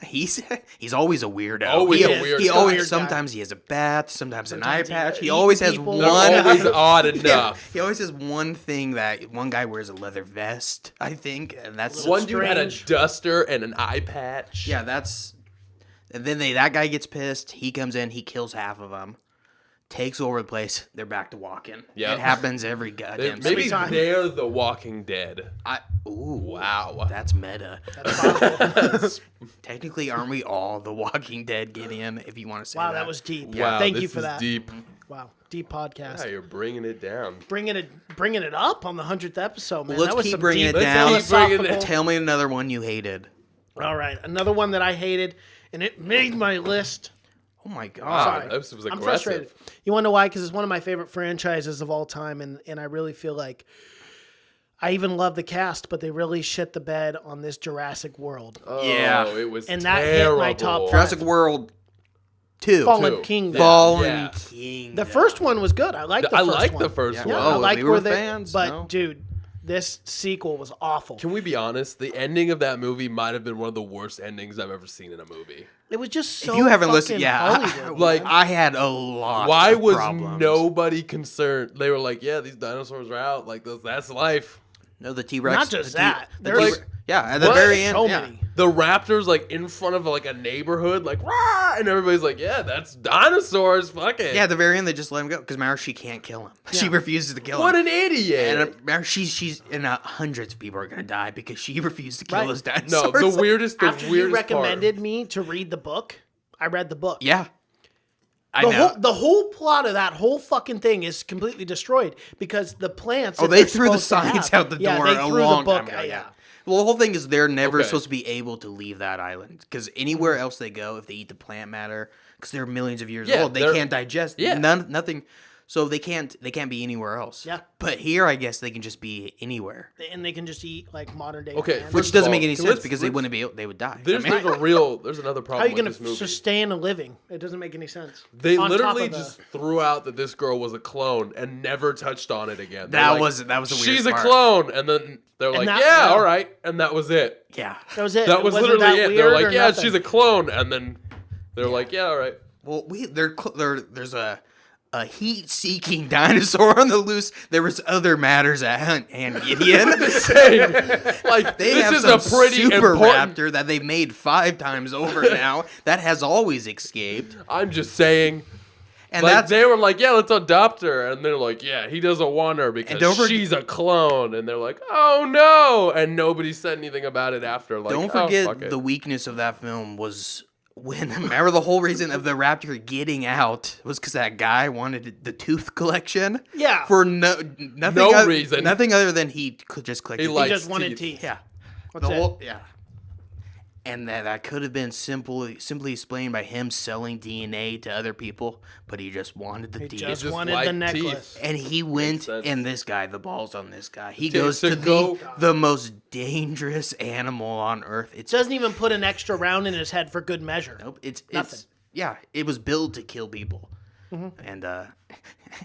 he's always a weirdo. Always he, a weird he guy. always Weird guy. sometimes he has a bat, sometimes an eye Sometimes he patch. He eats always has people. They're one. always odd enough. He always has one thing that one guy wears a leather vest, I think, and that's One dude had a strange. duster and an eye patch. yeah, that's. And then that guy gets pissed. He comes in, he kills half of them, takes over the place. They're back to walking. Yeah. It happens every They- goddamn. maybe season. time. they're the Walking Dead. Ooh, Wow. that's meta. That's awful. Technically, aren't we all the Walking Dead, Gideon? If you want to say Wow, that was deep. Wow, Thank this you for is that. deep. Wow, deep podcast. Yeah, you're bringing it down. Bringing it up on the 100th episode, man. Let's that was keep some bringing deep it down. Let's keep bringing it- philosophical- Tell me another one you hated. All right, another one that I hated, and it made my list. Oh my god. Wow, Sorry. this was I'm aggressive. frustrated. You want to know why? Because it's one of my favorite franchises of all time, and I really feel like I even love the cast, but they really shit the bed on this Jurassic World. Oh, Yeah. it was And that hit terrible. my top five. Jurassic World 2. Fallen Two. Kingdom. Fallen Yeah. King. The first one was good. I liked the I first like one. the first Yeah. one. Yeah, Whoa, I like we where were they. fans, But no? dude, this sequel was awful. Can we be honest? The ending of that movie might have been one of the worst endings I've ever seen in a movie. It was just so. If you haven't fucking listened, yeah, Hollywood, Like, man. I had a lot. Why of was problems. nobody concerned? They were like, "Yeah, these dinosaurs are out. Like, that's life." No, the T-Rex. Not just the that. The There's T- yeah, at the What? very end. so yeah. many. The raptors like in front of like a neighborhood, like rah, and everybody's like, "Yeah, that's dinosaurs. Fuck it." Yeah, at the very end they just let him go because remember she can't kill him. She refuses to kill What him. an idiot! And remember, she's and hundreds of people are gonna die because she refused to kill Right. those no, dinosaurs. the weirdest After you part. recommended me to read the book, I read the book. Yeah, I The know. whole, plot of that whole fucking thing is completely destroyed because the plants. Oh, that they they're threw the supposed to science have- out the yeah, door they a threw long the book, time ago. yeah. Well, the whole thing is they're never Okay. supposed to be able to leave that island because anywhere else they go, if they eat the plant matter, because they're millions of years Yeah, old, they they're- can't digest. Yeah. Nothing. So they can't be anywhere else. Yeah. But here, I guess they can just be anywhere, And they can just eat like modern day. Okay, plants. which First of doesn't all, make any can- sense let's- because they let's- wouldn't be. They would die. There's I mean, there's another How problem are you with gonna this movie. sustain a living? It doesn't make any sense. They On top literally of the- just threw out that this girl was a clone and never touched on it again. They're That like, was the weirdest she's a part. clone, and then they're like, that- yeah, yeah. all right, and that was it. yeah. That was it. That was Wasn't literally that it. They're weird like, or yeah, nothing? she's a clone, and then they're like, yeah, all right. Well, there's a heat-seeking dinosaur on the loose. There was other matters at hand, Gideon. Like They this have is some a pretty super important. raptor that they've made 5 times over now that has always escaped. I'm just saying. And Like that's they were like, yeah, let's adopt her, and they're like, yeah, he doesn't want her because don't she's a clone, and they're like, oh no, and nobody said anything about it after. Like, don't oh, forget fuck it. the weakness of that film was when remember the whole reason of the raptor getting out was because that guy wanted the tooth collection. Yeah. For nothing No reason. nothing other than he just clicked. He the likes He just wanted teeth. teeth. Yeah. That's The it. whole, yeah. And that could have been simply explained by him selling DNA to other people, but he just wanted the He teeth. just just wanted the liked necklace. teeth. And he went, sense. and this guy, the balls on this guy, he To goes to go- the most dangerous animal on earth. It's Doesn't even put an extra round in his head for good measure. nope. It's Nothing. yeah. It was built to kill people. And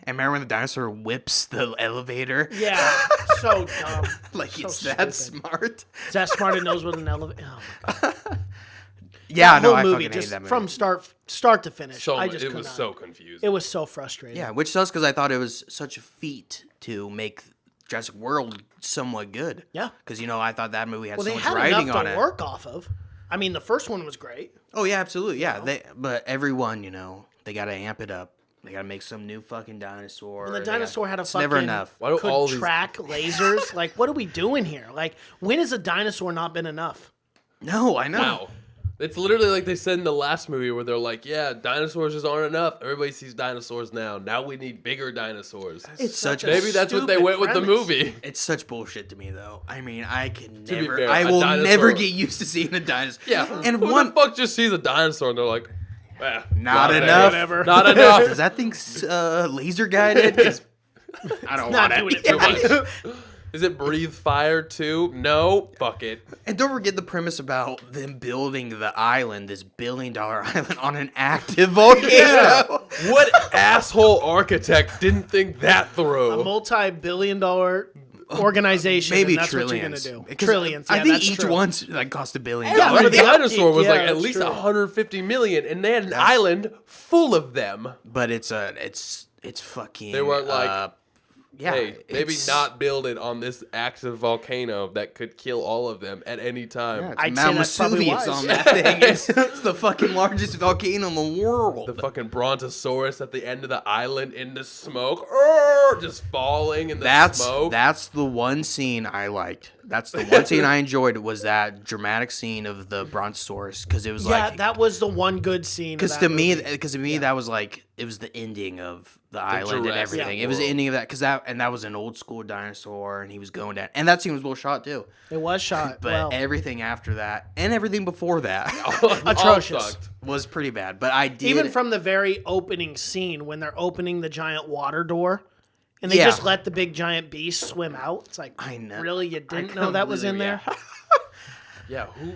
and remember when the dinosaur whips the elevator? Yeah, so dumb. Like So it's that stupid. smart. Is that smart? It knows what an elevator. Oh my God. Yeah, That no, whole I movie, fucking hate just that movie. from start to finish. So I just it could was not. so confusing. It was so frustrating. Yeah, which sucks because I thought it was such a feat to make Jurassic World somewhat good. Yeah. Because, I thought that movie had Well, so they much had writing enough on to it. work off of. I mean, the first one was great. Oh, yeah, absolutely. Yeah. But everyone, they got to amp it up. They got to make some new fucking dinosaur. And the They dinosaur gotta- had a it's fucking never enough. Why do could all these- track lasers. Like, what are we doing here? Like, when has a dinosaur not been enough? No, I know. Wow. It's literally like they said in the last movie where they're like, yeah, dinosaurs just aren't enough. Everybody sees dinosaurs now. Now we need bigger dinosaurs. It's such a Maybe that's what they stupid went with the premise. movie. It's such bullshit to me, though. I mean, I can be never. fair, I a will dinosaur- never get used to seeing a dinosaur. Yeah. And Who one. the fuck just sees a dinosaur and they're like, Not bad. enough. Whatever. Not Is enough. that thing laser guided? 'Cause I don't Not want doing it. it too much. Is it breathe fire too? No. Fuck it. And don't forget the premise about them building the island, this billion-dollar island, on an active volcano. What asshole architect didn't think that through? A multi-billion-dollar organization. Maybe and that's trillions. what you're gonna do. Because Trillions. I Yeah, think that's each true. one's cost $1 billion. Yeah, Every for the dinosaur was upkeep, like yeah, at that's least true. 150 million, and they had an island full of them. But it's fucking. They were like, yeah, Hey, maybe it's- not build it on this active volcano that could kill all of them at any time. Yeah, it's I'd Mount say that's probably Vesuvius wise. on that thing. It's the fucking largest volcano in the world. The fucking Brontosaurus at the end of the island in the smoke, just falling in the smoke. That's the one scene I liked. That's the one scene I enjoyed was that dramatic scene of the Brontosaurus because it was Yeah, like that was the one good scene. of because that to me movie. that was like it was the ending of the island and Jurassic everything. It was the World. ending of that because that was an old school dinosaur and he was going down and that scene was well shot too. it was shot But well. everything after that and everything before that All Atrocious. sucked. was pretty bad. But I did Even from the very opening scene when they're opening the giant water door and they Yeah. just let the big giant beast swim out. It's like, I know. really? You didn't know that was in there? Yeah, who?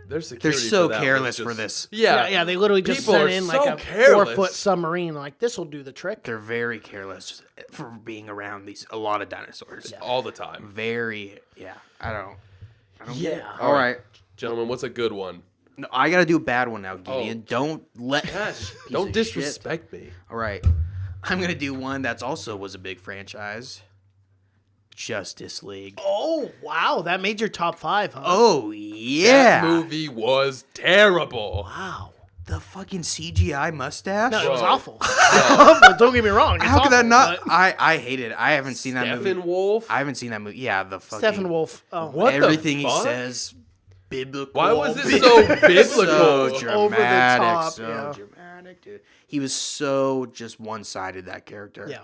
Their security. they're so for that was careless just- for this. Yeah, Yeah, they literally just People sent are in so like a careless. 4-foot submarine. Like, this will do the trick. They're very careless for being around a lot of dinosaurs. all the time. Very, yeah. I don't. Yeah. All right. Gentlemen, what's a good one? No, I gotta do a bad one now, Gideon. Don't let. Gosh, Piece don't of disrespect me. shit. All right. I'm gonna do one that's also was a big franchise. Justice League. Oh, wow. That made your top 5, huh? Oh yeah. That movie was terrible. Wow. The fucking CGI mustache. No, it was Bro. awful. awful. Don't get me wrong. It's How could that awful, not? but I hate it. I haven't seen that movie. Steppenwolf. I haven't seen that movie. Yeah, the fucking Steppenwolf. Oh, What the everything he fuck? says. Biblical. Why was it so biblical? So Over the dramatic. top, So yeah. dramatic, dude. He was so just one-sided. That character. Yeah.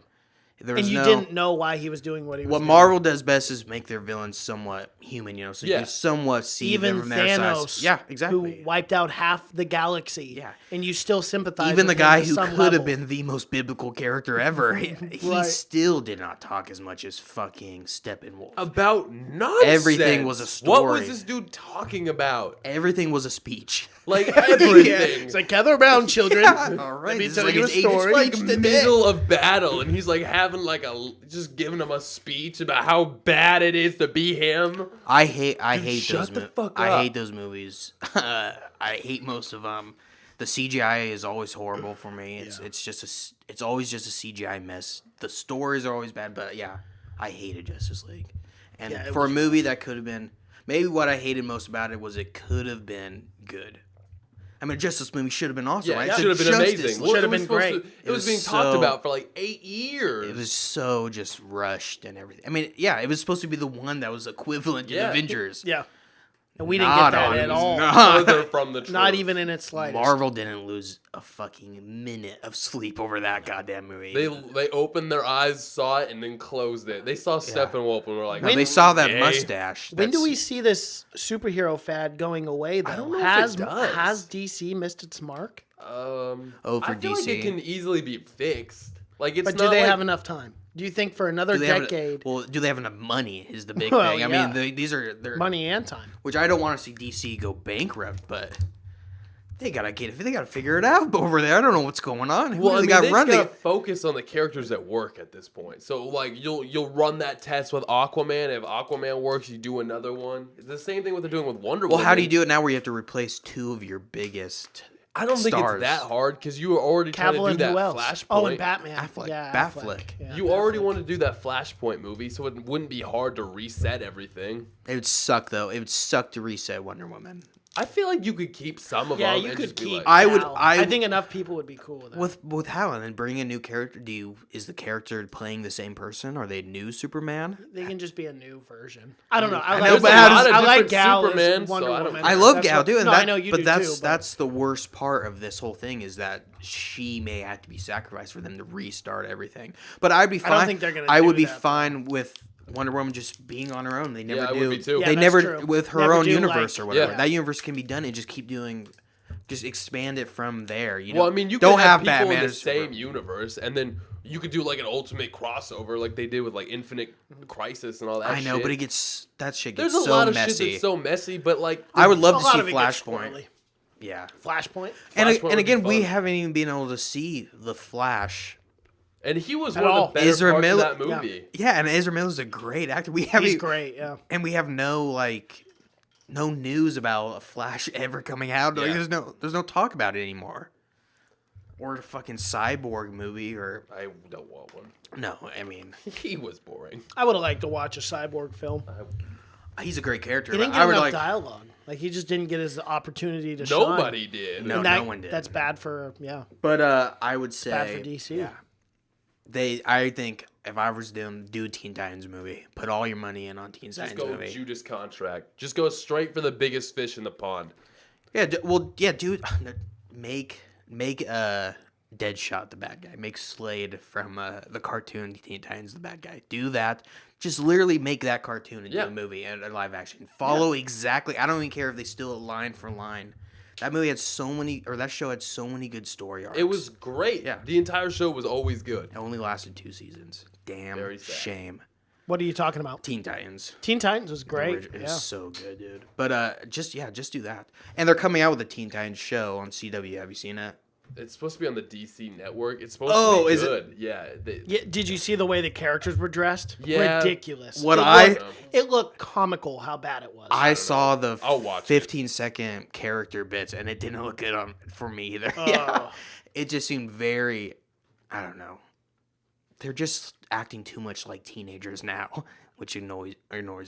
There And was you no. didn't know why he was doing what he was What doing. Marvel does best is make their villains somewhat human, so Yeah. you somewhat see Even them from their Thanos, size. Yeah, exactly. who wiped out half the galaxy. Yeah. And you still sympathize Even the with him guy to who some could level. have been the most biblical character ever, he Right. still did not talk as much as fucking Steppenwolf. About nonsense. Everything was a What story. was this dude talking about? Everything was a speech. Like everything. It's like, gather around, children. All right, Let me this is tell like you a his age story. speech Like today. middle of battle, and he's like having like just giving him a speech about how bad it is to be him. I hate shut those. the fuck I up. hate those movies. I hate most of them. The CGI is always horrible for me. It's always just a CGI mess. The stories are always bad, but yeah, I hated Justice League. And Yeah, it for a was movie that could have been, maybe what I hated most about it was it could have been good. I mean, Justice movie should have been awesome. Yeah, right? it It's should a have been Justice amazing. League. Should have It was been supposed great. to- It it was was being talked so- about for like 8 years. It was so just rushed and everything. I mean, yeah, it was supposed to be the one that was equivalent to Yeah. the Avengers. Yeah. And we didn't Not get that on- at all. further from the truth. Not even in its slightest. Marvel didn't lose a fucking minute of sleep over that goddamn movie. They opened their eyes, saw it, and then closed it. They saw Steppenwolf and were like, No, they saw that "Okay." mustache. When do That's- we see this superhero fad going away, though? don't know if has, it does. has DC missed its mark? Oh, for I feel like DC? it can easily be fixed. Like it's But not do they like, have enough time? Do you think for another Do they have decade, well, do they have enough money? Is the big Well, thing. I yeah. mean, these are they're money and time? which I don't want to see DC go bankrupt, but they gotta figure it out over there. I don't know what's going on. Who Well, do I they mean, got they run? just gotta focus on the characters that work at this point. So, like, you'll run that test with Aquaman. If Aquaman works, you do another one. It's the same thing what they're doing with Wonder Well, Woman. how do you do it now where you have to replace two of your biggest I don't think stars? it's that hard because you were already trying Cavill to do and that who else? Flashpoint. Oh, and Batman. Affleck. Yeah, Batfleck. Yeah, You already Batfleck. want to do that Flashpoint movie, so it wouldn't be hard to reset everything. It would suck though. It would suck to reset Wonder Woman. I feel like you could keep some of Yeah, them you and could just be keep. like, I I think enough people would be cool with that. With how and then bring a new character. Is the character playing the same person? Are they new Superman? They can just be a new version. I don't know. I, I like, know, but how does- I like different Gal as Superman, so Wonder I don't- Woman. I love That's Gal what- too, and no, that, I know you but do that's too. that's the worst part of this whole thing is that she may have to be sacrificed for them to restart everything. But I'd be fine. don't think they're gonna I do would be that, fine with Wonder Woman just being on her own. They never I do. would be too. Yeah, They that's never true. with her Never own do, universe like- or whatever. Yeah. That universe can be done and just keep doing. Just expand it from there. You know? well, I mean, you don't could have people Batman in the as Super- same universe, and then you could do like an ultimate crossover, like they did with like Infinite Crisis and all that. I know, shit. but that shit There's gets a so lot of messy. shit that's so messy, but like I would love a to lot see of it gets Flashpoint. squirrely. Yeah. Flashpoint. And, Flashpoint would and be again, we fun. haven't even been able to see the Flash. And he was At one all. of the better Ezra parts Miller- of that movie. Yeah, and Ezra Miller's a great actor. We have He's great. Yeah. and we have no news about a Flash ever coming out. Like, Yeah. there's no talk about it anymore. Or a fucking Cyborg movie, or I don't want one. no. I mean, He was boring. I would have liked to watch a Cyborg film. he's a great character. He but didn't I get would enough like dialogue. Like he just didn't get his opportunity to shine. Nobody did. No. And that, one did. That's bad for But I would say bad for DC. Yeah, I think if I was to do a Teen Titans movie, put all your money in on Teen Just Titans go movie. Judas contract. Just go straight for the biggest fish in the pond. Yeah, dude, make Deadshot the bad guy. Make Slade from the cartoon Teen Titans the bad guy. Do that. Just literally make that cartoon into Yeah. a movie and a live action. Follow exactly. I don't even care if they steal it line for line. That movie had that show had so many good story arcs. It was great. Yeah. The entire show was always good. It only lasted 2 seasons. Damn Very sad. shame. What are you talking about? Teen Titans. Teen Titans was great. It Yeah. was so good, dude. But just do that. And they're coming out with a Teen Titans show on CW. Have you seen it? It's supposed to be on the DC network. It's supposed Oh, to be is it? good. Yeah. Yeah, did you see the way the characers were dressed? Yeah. Ridiculous. What It looked comical how bad it was. I saw the I'll watch it. 15-second character bits, and it didn't look good for me either. Yeah, Oh. it just seemed very, I don't know. They're just acting too much like teenagers now, which annoys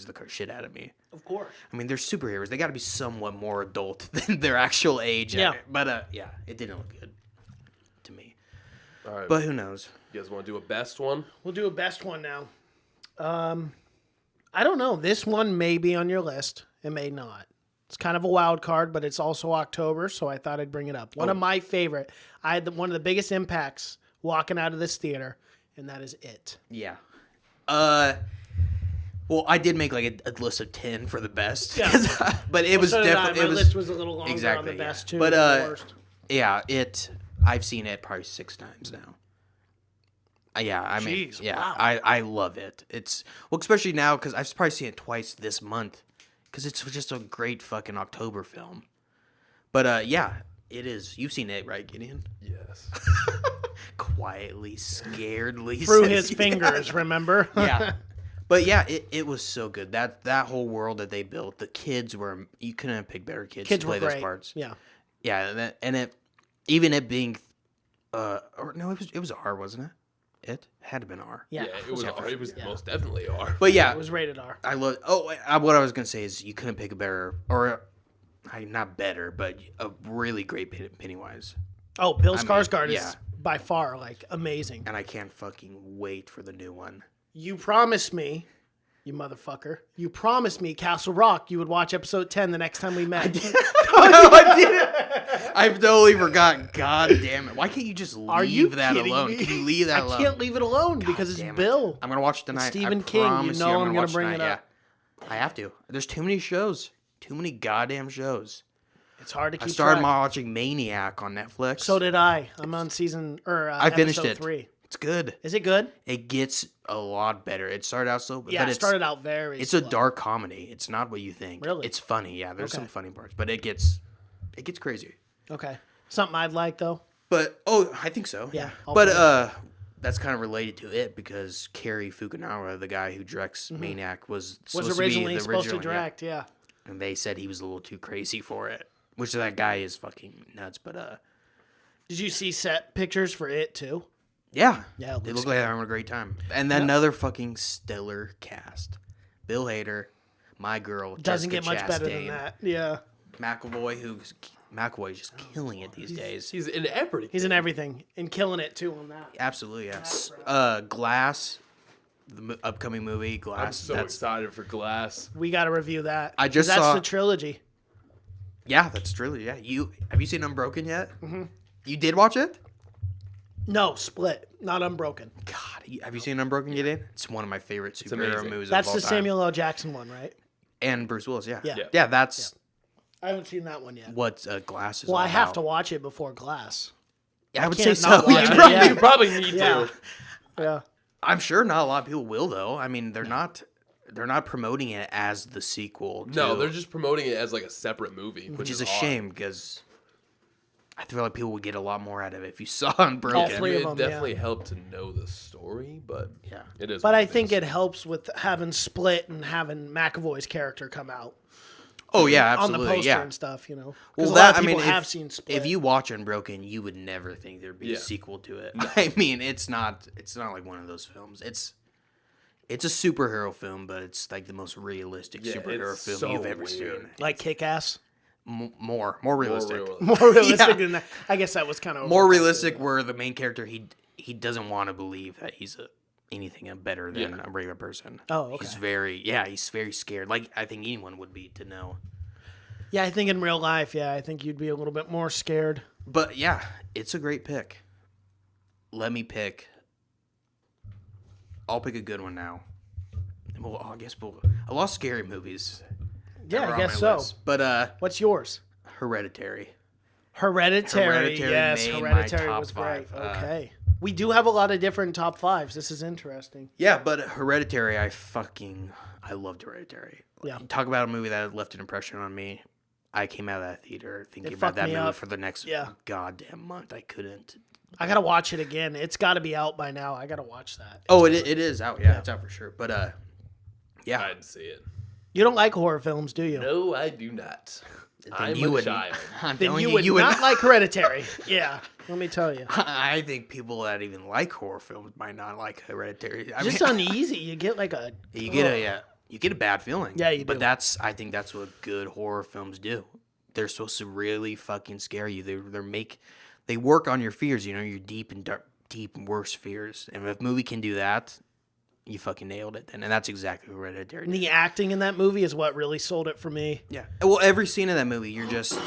the shit out of me. Of course. I mean, they're superheroes. They got to be somewhat more adult than their actual age. Yeah. But yeah, it didn't look good to me. All right. But who knows? You guys want to do a best one? We'll do a best one now. I don't know. This one may be on your list. It may not. It's kind of a wild card, but it's also October, so I thought I'd bring it up. One of my favorite. I had one of the biggest impacts walking out of this theater, and that is It. Yeah. Well, I did make like a list of 10 for the best. Yeah. But it was So did I. definitely My it was list was a little longer exactly on the best yeah. too. But than the worst. yeah, I've seen it probably 6 times now. Yeah, I mean, Jeez, yeah, wow. I love it. It's especially now because I've probably seen it twice this month because it's just a great fucking October film. But yeah, it is. You've seen it, right, Gideon? Yes. Quietly, scaredly Through says his yes. fingers, remember? Yeah. But yeah, it was so good. That whole world that they built, the kids were, you couldn't have picked better kids Kids to play were great. those parts. Yeah. Yeah, and it Even it being, or no, it was R, wasn't it? It had to have been R. Yeah, it was R. It was most definitely R. But yeah, it was rated R. I love. Oh, what I was gonna say is you couldn't pick a better, or not better, but a really great Pennywise. Oh, Bill mean, Skarsgård yeah. is by far like amazing. And I can't fucking wait for the new one. You promised me, you motherfucker. You promised me Castle Rock. You would watch episode 10 the next time we met. I didn't. I've totally forgot. God damn it! Why can't you just Are you leave that kidding alone? me? Can you leave that alone? I can't leave it alone because it's Damn it. Bill. I'm gonna watch it tonight. Stephen I King, you promise know I'm gonna watch bring tonight, it up. Yeah. I have to. There's too many shows. Too many goddamn shows. It's hard to I keep started track. watching Maniac on Netflix. So did I. I'm on season or I finished episode it. 3. It's good. Is it good? It gets a lot better. It started out slow, Yeah, but it started out very it's slow. a dark comedy. It's not what you think. Really? It's funny. Yeah, there's Okay. some funny parts, but it gets crazy. Okay. Something I'd like though. But I think so. Yeah, I'll But play that's kind of related to it because Cary Fukunaga, the guy who directs Maniac, was Was supposed originally to be the supposed to original, yeah. direct, yeah. And they said he was a little too crazy for it, which that guy is fucking nuts. But Did you see set pictures for it too? yeah, Yeah, it they looks look like they're having a great time. And then another fucking stellar cast: Bill Hader, my girl, Doesn't Jessica get much better than Chastain, that. Yeah. McAvoy's just killing it these days. He's in everything. He's in everything and killing it too on that. Absolutely, yes. Glass, the upcoming movie, Glass. I'm so that's excited for Glass. We got to review that. I 'Cause just that's saw- the trilogy. yeah, that's truly yeah. Have you seen Unbroken yet? Mm-hmm. You did watch it? No, Split, not Unbroken. God, have you seen Unbroken yet? It's one of my favorite superhero amazing. movies That's of all the time. Samuel L. Jackson one, right? And Bruce Willis. Yeah, Yeah. yeah. That's I haven't seen that one yet. what Glass is. Well, all I have about. to watch it before Glass. Yeah, I would say can't so. not watch You it. probably- Yeah. You probably need Yeah. to. Yeah. I'm sure not a lot of people will though. I mean, they're not promoting it as the sequel. No, to- they're just promoting it as like a separate movie, which is a odd. shame because I feel like people would get a lot more out of it if you saw Unbroken. All I three mean, of it them, yeah. definitely helped to know the story, but Yeah. it is. But what I it think is. it helps with having Split and having McAvoy's character come out Oh yeah, on absolutely. the poster yeah. and stuff, you know. Well, Because a that lot of I people mean, have if, seen Split. if you watch Unbroken, you would never think there'd be Yeah. a sequel to it. I mean, it's not like one of those films. It's a superhero film, but it's like the most realistic Yeah, superhero it's film so you've ever weird. seen. like Kick-Ass. More realistic. real. More realistic Yeah. than that. I guess that was kind of More realistic where the main character he doesn't want to believe that he's anything better than Yeah. a regular person. Oh, okay. He's very scared. Like I think anyone would be to know. Yeah, I think in real life, I think you'd be a little bit more scared. But yeah, it's a great pick. Let me pick. I'll pick a good one now. Well, I guess a lot of scary movies. Yeah, are I on guess my so. list. But What's yours? Hereditary. Hereditary. Hereditary Yes, made my Hereditary top was great. 5. Okay. We do have a lot of different top fives. This is interesting. Yeah, but Hereditary, I loved Hereditary. Yeah. Talk about a movie that left an impression on me. I came out of that theater thinking It about fucked that me movie up. for the next Yeah. goddamn month. I couldn't. I gotta watch it again. It's got to be out by now. I gotta watch that. Oh, it is out. Yeah, it's out for sure. But yeah, I'd see it. You don't like horror films, do you? No, I do not. I'm you a would. child. I'm Then telling you would not like Hereditary. Yeah, let me tell you. I think people that even like horror films might not like Hereditary. I Just mean, uneasy. You get like a. you get a bad feeling. Yeah, you But do. I think that's what good horror films do. They're supposed to really fucking scare you. They work on your fears. You know, your deep and worst fears. And if a movie can do that, you fucking nailed it. And that's exactly what Hereditary And did. the acting in that movie is what really sold it for me. Yeah. Well, every scene in that movie, you're just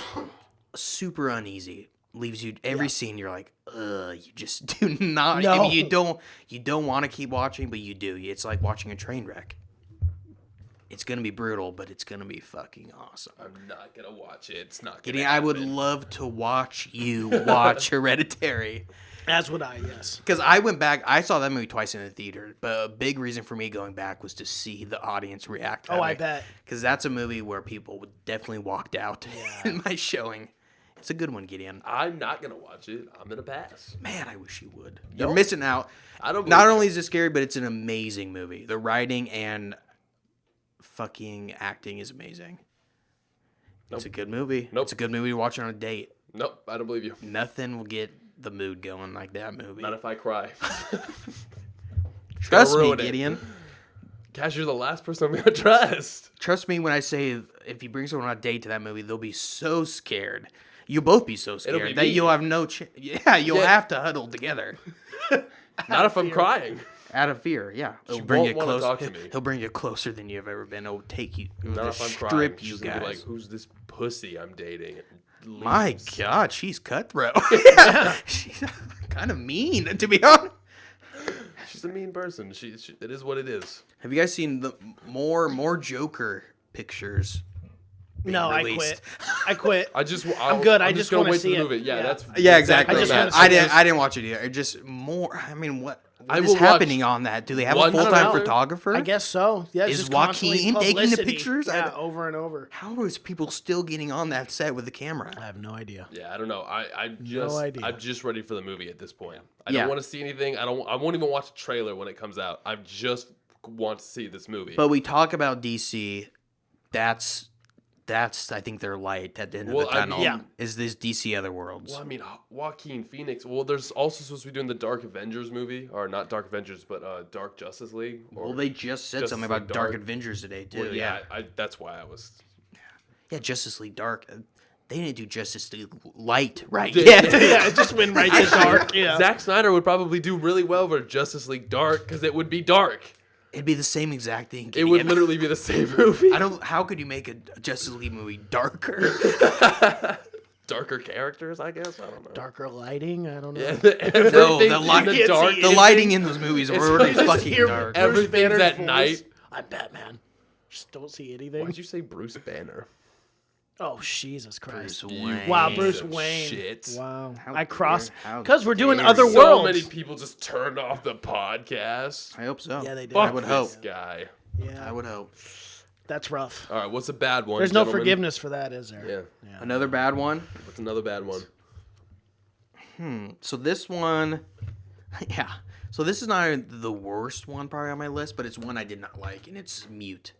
super uneasy. Leaves you every scene. You're like, ugh. You just do not. No. I mean, you don't want to keep watching, but you do. It's like watching a train wreck. It's gonna be brutal, but it's gonna be fucking awesome. I'm not gonna watch it. It's not. Gonna Gideon, I would happen. love to watch you watch Hereditary. As would I, yes. Because I went back, I saw that movie twice in the theater, but a big reason for me going back was to see the audience react. Oh, I bet. Because that's a movie where people would definitely walked out in my showing. It's a good one, Gideon. I'm not gonna watch it. I'm gonna pass. Man, I wish you would. No. You're missing out. I don't. Not believe only is it scary, but it's an amazing movie. The writing and fucking acting is amazing. It's a good movie. Nope. It's a good movie to watch on a date. Nope, I don't believe you. Nothing will get the mood going like that movie. Not if I cry. Trust me, ruin it. Gideon. Cash, you're the last person I'm gonna trust. Trust me when I say if you bring someone on a date to that movie, they'll be so scared. You'll both be so be scared that me. you'll have no chance. Yeah, you'll Yeah. have to huddle together Not if I'm crying. out of fear. Yeah, he'll She bring won't you wanna closer. talk to me. He'll bring you closer than you've ever been. He'll take you. He'll Not just if I'm crying. strip you She's gonna be guys. like, who's this pussy I'm dating? My Leaves. God, she's cutthroat. She's kind of mean, to be honest. She's a mean person. She it is what it is. Have you guys seen the more Joker pictures? being No, released? I quit. I'm good. I I'm just gonna wanna wait see for the it. movie. Yeah, Yeah. that's Yeah, exactly. I just that. wanna see I didn't watch it either. It just more. I mean, what I is will watch happening on that? Do they have a one full time hour. photographer? I guess so. Yeah, it's Is just constantly Joaquin taking the publicity. pictures? Yeah, over and over. How is people still getting on that set with the camera? I have no idea. Yeah, I don't know. I'm idea. just ready for the movie at this point. I Yeah. don't want to see anything. I won't even watch a trailer when it comes out. I just want to see this movie. But we talk about DC. That's I think their light at the end Well, of the I mean- tunnel. Yeah. Is this DC Otherworlds? well, I mean, Joaquin Phoenix. Well, there's also supposed to be doing the Dark Avengers movie, or not Dark Avengers, but Dark Justice League. Or, Well, they just said Justice something League about Dark Dark. Adventures today too. well, yeah. that's why I was. Yeah, Justice League Dark. They didn't do Justice League Light, right? Did- Yeah. Yeah, it just went right to dark. Yeah. Zack Snyder would probably do really well for Justice League Dark because it would be dark. It'd be the same exact thing. It would Gideon. literally be the same movie. I don't. How could you make a Justice League movie darker? Darker characters, I guess. I don't know. Darker lighting. I don't know. Yeah, No, everything's the in light, the dark. the lighting in those movies are already just fucking hear dark. Bruce Everything's Banner's at voice. night. I'm Batman. Just don't see anything. Why'd you say Bruce Banner? Oh, Jesus Christ. Bruce You Wayne. Wow, piece Bruce of Wayne. Shit. Wow. How I crossed dare- how because we're doing dare other you. So worlds. many people just turned off the podcast. I hope so. Yeah, they did. Fuck I would this hope. guy. Yeah, I would hope. that's rough. All right, what's a bad one? There's no gentlemen? forgiveness for that, is there? Yeah. Another bad one. What's another bad one? So this one, yeah. So this is not the worst one probably on my list, but it's one I did not like, and it's Mute.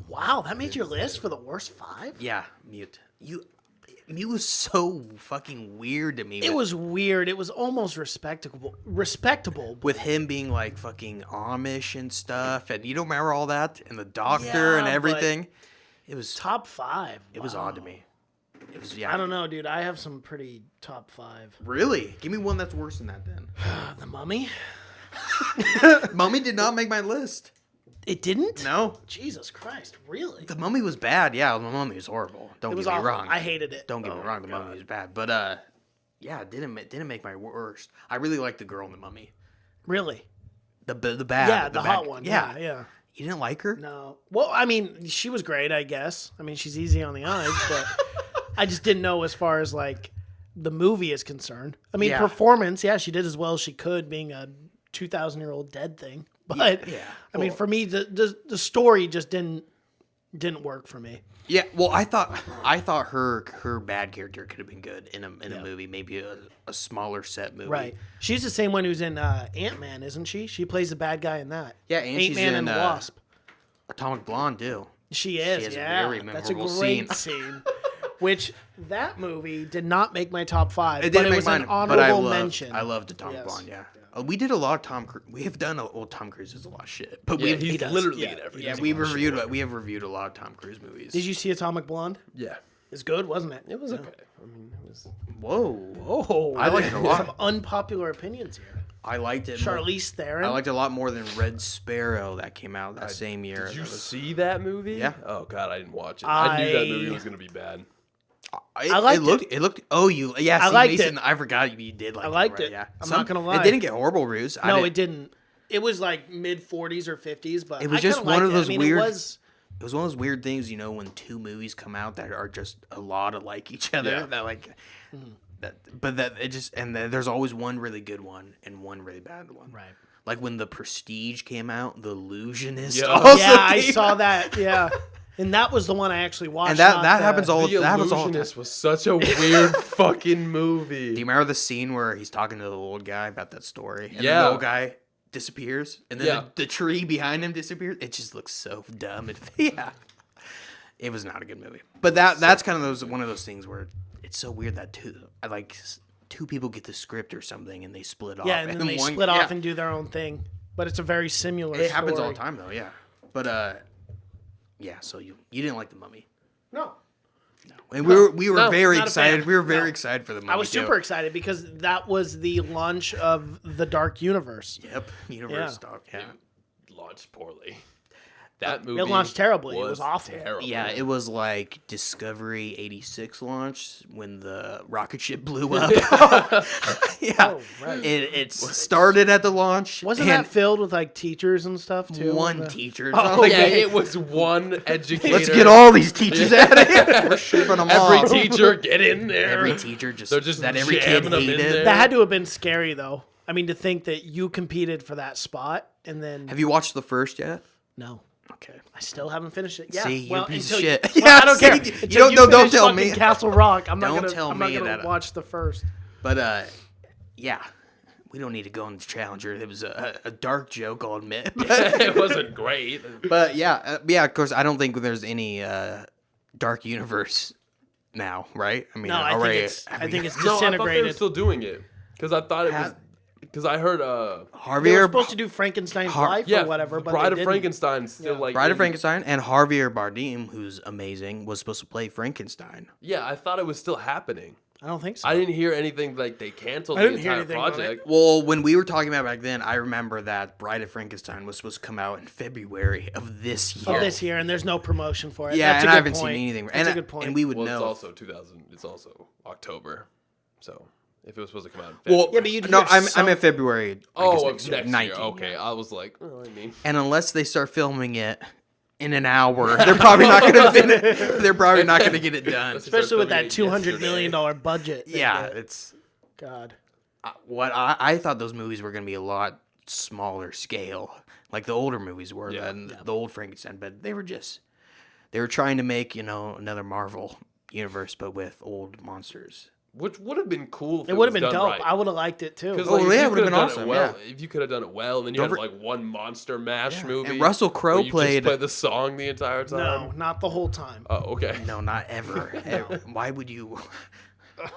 Wow, that made your list for the worst 5? Yeah, Mute. Mute was so fucking weird to me. It was weird. It was almost respectable. with him being like fucking Amish and stuff, and you don't remember all that, and the doctor and Yeah, but- everything. It was Top 5. it was odd to me. It was yeah. I don't know, dude. I have some pretty top 5. Really? Give me one that's worse than that then. The Mummy? Mummy did not make my list. It didn't? No. Jesus Christ, really? The Mummy was bad. Yeah, the Mummy was horrible. Don't It was get me awful. wrong. I hated it. Don't get me Oh, wrong. The God. Mummy was bad, but yeah, it didn't make my worst. I really liked the girl in the Mummy. Really? The bad. Yeah, the bad- hot one. Yeah. Yeah. You didn't like her? No. Well, I mean, she was great, I guess. I mean, she's easy on the eyes, but I just didn't know as far as like the movie is concerned. I mean, Yeah. performance, yeah, she did as well as she could, being a 2,000-year-old dead thing. But yeah. I mean, for me, the story just didn't work for me. Yeah. Well, I thought her bad character could have been good in a movie, maybe a smaller set movie. Right. She's the same one who's in Ant-Man, isn't she? She plays the bad guy in that. Yeah, and she's Ant-Man in and the Wasp. Atomic Blonde too. She is, has a yeah. very That's a memorable great scene. Which that movie did not make my top 5, It but didn't it make was mine, an but I honorable loved, mention. I loved Atomic Yes. Blonde. Yeah. We did a lot of Tom Cruise. We have done Tom Cruise does a lot of shit, but Yeah, we he's does. literally Yeah. in everything. yeah we have reviewed a lot of Tom Cruise movies. Did you see Atomic Blonde? Yeah. It's good, wasn't it? It was okay. I mean, it was. Whoa. Oh, I liked it a lot. Some unpopular opinions here. I liked it. more- Charlize Theron. I liked it a lot more than Red Sparrow that came out that same year. Did you That was- see that movie? Yeah. Oh God, I didn't watch it. I knew that movie I- was gonna be bad. It, liked it looked. Oh, you. Yeah. I See, liked Mason, it. I forgot you did like. I liked right? it. Yeah. I'm not gonna lie. It didn't get horrible reviews. No, it didn't. It was like mid 40s or 50s, but It was I just kinda one of liked it. those I mean, weird- It was, It was one of those weird things, when two movies come out that are just a lot alike each other. Yeah. That like. But that it just and then there's always one really good one and one really bad one. right. Like when The Prestige came out, The Illusionist. Yeah. also Yeah, I came saw out. that. Yeah, and that was the one I actually watched. And that not that the- happens all. The That happens all the time. Illusionist was such a weird fucking movie. Do you remember the scene where he's talking to the old guy about that story? And Yeah. the old guy disappears, and then Yeah. the tree behind him disappears. It just looks so dumb. Yeah. It was not a good movie. But that's kind of one of those things where it's so weird that two people get the script or something and they split off. Yeah, and then they split off and do their own thing. But it's a very similar it story. happens all the time though, yeah. But yeah, so you didn't like The Mummy. No. And we were No, very not a excited. fan. We were very No. excited for The Mummy. I was super excited because that was the launch of the Dark Universe. Yep. Universe Yeah. Dog. Yeah. Launched poorly. That movie It launched terribly. It was awful. Terrible. Yeah, it was like Discovery 86 launch when the rocket ship blew up. Yeah. Oh, right. It started at the launch. Wasn't and that filled with like teachers and stuff too? one The- teacher? Oh, Like, yeah, it was one educator. let's get all these teachers out of here. We're shipping them every off. teacher get in there. Every teacher just, They're just that every kid jamming them in hated. there. That had to have been scary though. I mean, to think that you competed for that spot and then Have you watched the first yet? no. Okay. I still haven't finished it. Yeah. See, you're a piece of until shit. Well, Yeah, I don't see, care. you Until don't finish tell fucking me. Castle Rock. I'm not Don't gonna. tell I'm not me gonna that- watch the first. But yeah, we don't need to go on the Challenger. It was a dark joke, I'll admit. It wasn't great. But yeah, of course, I don't think there's any dark universe now, right? I mean, No, I already, think it's No, I thought they were disintegrated. still doing it because I thought it was because I heard They were Javier, supposed to do Frankenstein's life yeah, or whatever, but Bride they of didn't. Frankenstein still like Bride of in- Frankenstein, and Javier Bardem, who's amazing, was supposed to play Frankenstein. Yeah, I thought it was still happening. I don't think so. I didn't hear anything like they canceled I the didn't hear entire anything on it. project. Well, when we were talking about it back then, I remember that Bride of Frankenstein was supposed to come out in February of this year. Of this year, and there's no promotion for it. Yeah, That's and a I good haven't point. seen anything. That's and a good point. And we would Well, know. it's also 2000. It's also October, so if it was supposed to come out in Well, February. Yeah, but you'd no, hear I'm some- in February. I oh, guess of next next year, 19. year. Okay, I was like, oh, I mean, And unless they start filming it in an hour, they're probably not going to finish. They're probably not going to get it done. especially with that filming it $200 million budget. they Yeah, get. it's God. what I thought those movies were going to be a lot smaller scale, like the older movies were than the old Frankenstein. But they were trying to make another Marvel universe, but with old monsters. which would have been cool. If It would have was been done dope. Right. I would have liked it too. Because Oh, like, if yeah, you it would've could been have done awesome, it well, yeah. if you could have done it well, then you Don't had for- like one monster mash movie. And Russell Crowe where you played- just play the song the entire time. No, not the whole time. Oh, okay. No, not ever. Why would you?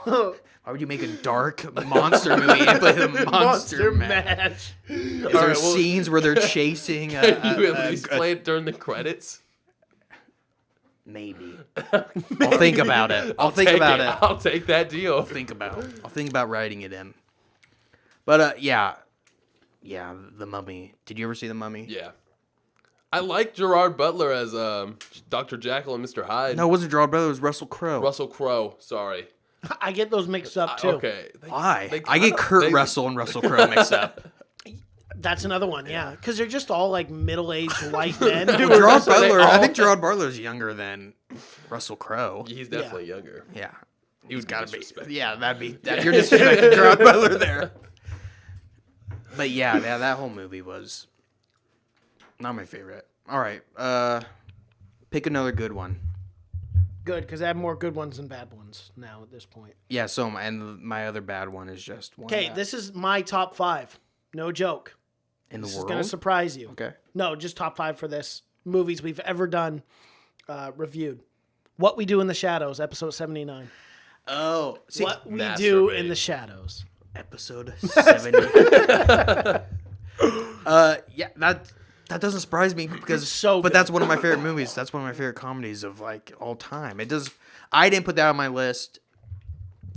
Why would you make a dark monster movie and play the monster mash? Mash. Is there Alright, well- scenes where they're chasing? Can you at least play it during the credits? Maybe. I'll think about it. I'll think Take about it. I'll take that deal. I'll think about writing it in. But yeah, The Mummy. Did you ever see The Mummy? Yeah. I like Gerard Butler as Dr. Jekyll and Mr. Hyde. No, it wasn't Gerard Butler. It was Russell Crowe. Russell Crowe. Sorry. I get those mixed up too. Okay. Why? They I get kinda- Kurt they- Russell and Russell Crowe mixed up. That's another one, yeah. Because they're just all like middle-aged white men. Well, who Gerard are just, like, Butler. I all- think Gerard Butler is younger than Russell Crowe. He's definitely younger. Yeah. He was Gotta be. disrespected. Yeah, you're disrespecting Gerard Butler there. But yeah, that whole movie was not my favorite. All right, pick another good one. Good, because I have more good ones than bad ones now at this point. Yeah, so my other bad one is just one. Okay, that- this is my top 5. No joke. in the This world. is going to surprise you. Okay. No, just top 5 for this. Movies we've ever done reviewed. What We Do in the Shadows, episode 79. Oh, see, What We Do in masturbate. the Shadows. episode 70. Yeah, that doesn't surprise me because so but good. that's one of my favorite movies. That's one of my favorite comedies of like all time. It does. I didn't put that on my list.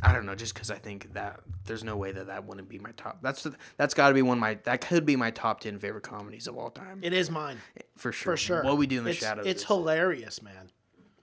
I don't know, just because I think that there's no way that wouldn't be my top. That's got to be one of my. That could be my top 10 favorite comedies of all time It is mine, for sure. for sure. What We Do in the It's- Shadows. It's is- hilarious, man.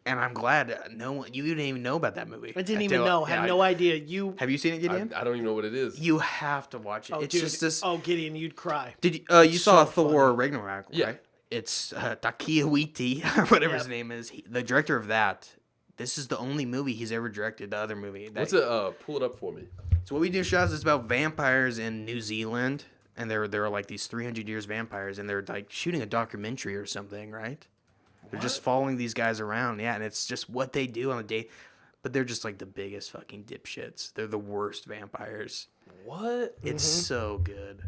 and I'm glad no one. You didn't even know about that movie. I didn't even know. Had no idea. You. Have you seen it, I, Gideon? I don't even know what it is. You have to watch it. Oh, It's dude. just this. Oh, Gideon, you'd cry. Did you saw so Thor Ragnarok? Yeah. Right? It's Taika Waititi, whatever his Yep. name is. The director of that. This is the only movie he's ever directed. The other movie. What's it? Pull it up for me. So What We Do in Shadows is about vampires in New Zealand, and there are like these 300 years vampires, and they're like shooting a documentary or something, right? They're just following these guys around, yeah, and it's just what they do on a day. But they're just like the biggest fucking dipshits. They're the worst vampires. What? It's so good.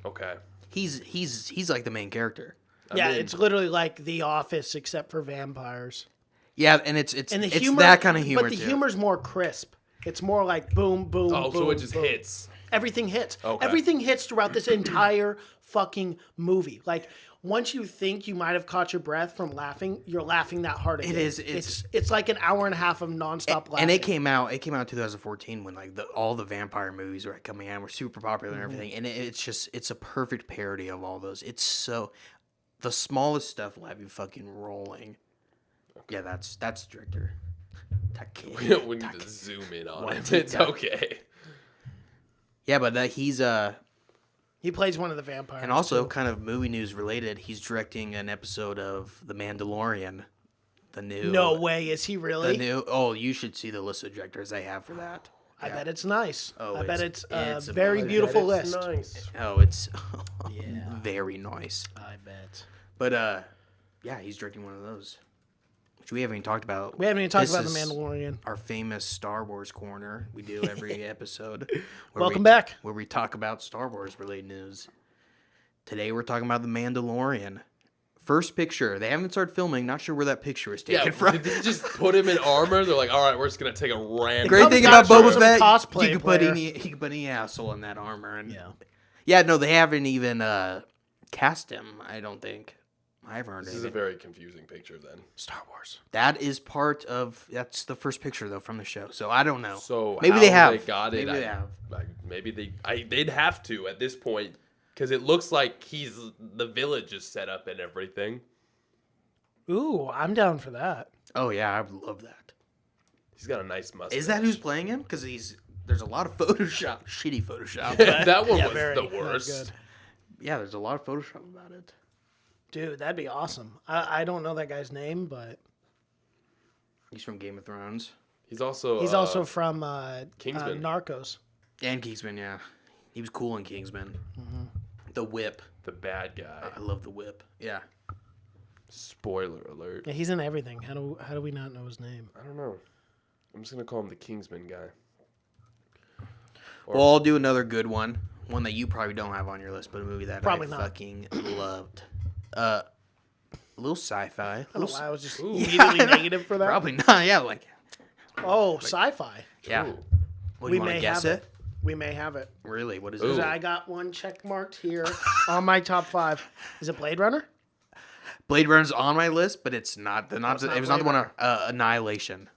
Okay. He's like the main character. Yeah, mean- it's literally like The Office except for vampires. Yeah, and it's And the it's humor, that kind of humor. but the too. humor's more crisp. It's more like boom, boom, Oh, boom. so it just boom. hits. Everything hits. Okay. Everything hits throughout this entire fucking movie. Like once you think you might have caught your breath from laughing, you're laughing that hard again. It is. It's like an hour and a half of nonstop laughing. And it came out in 2014 when like all the vampire movies were coming out and were super popular and everything. And it's a perfect parody of all those. It's so the smallest stuff will have you fucking rolling. Yeah, that's the director. We need to zoom in on it. It's okay. Yeah, but he's He plays one of the vampires. and also too. kind of movie news related. He's directing an episode of The Mandalorian, the new. No way, is he really? The new. Oh, you should see the list of directors they have for that. I bet it's nice. Oh, I bet it's it's a very amazing. beautiful list. Nice. Oh, it's Yeah. very nice. I bet. But yeah, he's directing one of those, which we haven't even talked about. We haven't even talked This about the is Mandalorian. Our famous Star Wars corner we do every episode. where Welcome we- back. Where we talk about Star Wars related news. Today we're talking about the Mandalorian. First picture. They haven't started filming. Not sure where that picture is taken Yeah, from. did they just put him in armor? They're like, all right, we're just gonna take a random. Great thing Probably about got Boba some Fett, cosplay he could put player. any asshole in that armor. And Yeah. no, they haven't even cast him. I don't think. I haven't heard This is a anything. very confusing picture then. Star Wars. That is part of. That's the first picture though from the show. So I don't know. So maybe how they have. They got it. Maybe they have. Maybe they'd have to at this point because it looks like the village is set up and everything. Ooh, I'm down for that. Oh yeah, I would love that. He's got a nice mustache. Is that who's playing him? Because there's a lot of Photoshop, shitty Photoshop. that one Yeah, was very, the very worst. good. Yeah, there's a lot of Photoshop about it. Dude, that'd be awesome. I don't know that guy's name, but He's from Game of Thrones He's also he's also from Kingsman. Narcos. and Kingsman. Yeah, he was cool in Kingsman. The whip. the bad guy. I love the whip. Yeah. Spoiler alert. Yeah, he's in everything. How do we not know his name? I don't know. I'm just gonna call him the Kingsman guy. Well, I'll do another good one. One that you probably don't have on your list, but a movie that Probably I not. fucking loved. A little sci-fi. I don't know why I was just Ooh. immediately negative for that. Probably not. Yeah, like Oh, sci-fi. yeah. Ooh. What, We you want may to guess have it? We may have it. Really? What is Ooh. it? I got one check marked here on my top 5. Is it Blade Runner? Blade Runner's on my list, but it's not. it's not It was not the Blade one. Annihilation.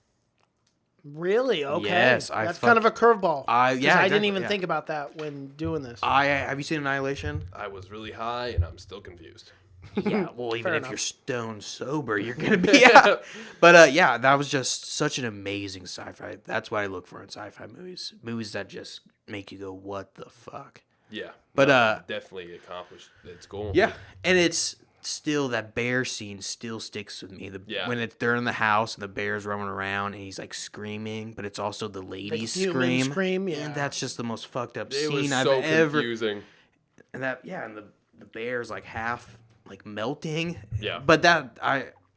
Really? Okay. Yes, That's kind of a curveball. 'Cause yeah, I didn't exactly, even yeah. think about that when doing this. Have you seen Annihilation? I was really high and I'm still confused. Yeah. Well, even Fair if enough. you're stone sober, you're gonna be. Yeah. But yeah, that was just such an amazing sci-fi. That's what I look for in sci-fi movies. Movies that just make you go, "What the fuck." Yeah. But Definitely accomplished its goal. yeah, and it's still that bear scene still sticks with me. Yeah. When they're in the house and the bear's roaming around and he's like screaming, but it's also the ladies human scream, yeah. And that's just the most fucked up It was scene I've so ever. confusing. And and the bear's like half like melting. Yeah. But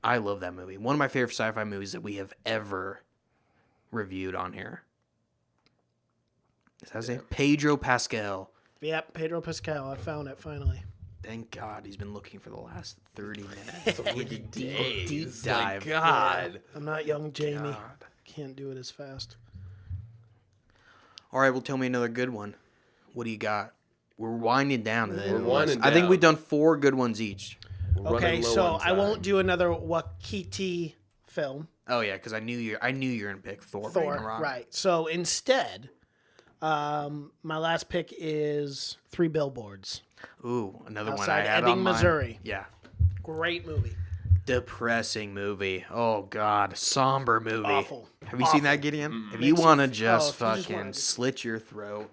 I love that movie. One of my favorite sci-fi movies that we have ever reviewed on here. Is that his name? Pedro Pascal. Yep, Pedro Pascal. I found it finally. Thank God he's been looking for the last 30 minutes. deep Days. dive. Like, God. I'm not young Jamie. God. Can't do it as fast. All right, well, tell me another good one. What do you got? We're winding down. To the end of the winding list. I think down. we've done 4 good ones each. We're Okay, running low so on I time. won't do another Wakiti film. Oh yeah, because I knew you're gonna pick Thor. Thor, Ragnarok. right. So instead, my last pick is 3 Billboards. Ooh, another one I Outside had Ebbing, on mine. Missouri. Yeah. Great movie. Depressing movie. Oh God, somber movie. Awful. Have you seen that, Gideon? If you Makes you want to if you just just fucking wanna- slit your throat,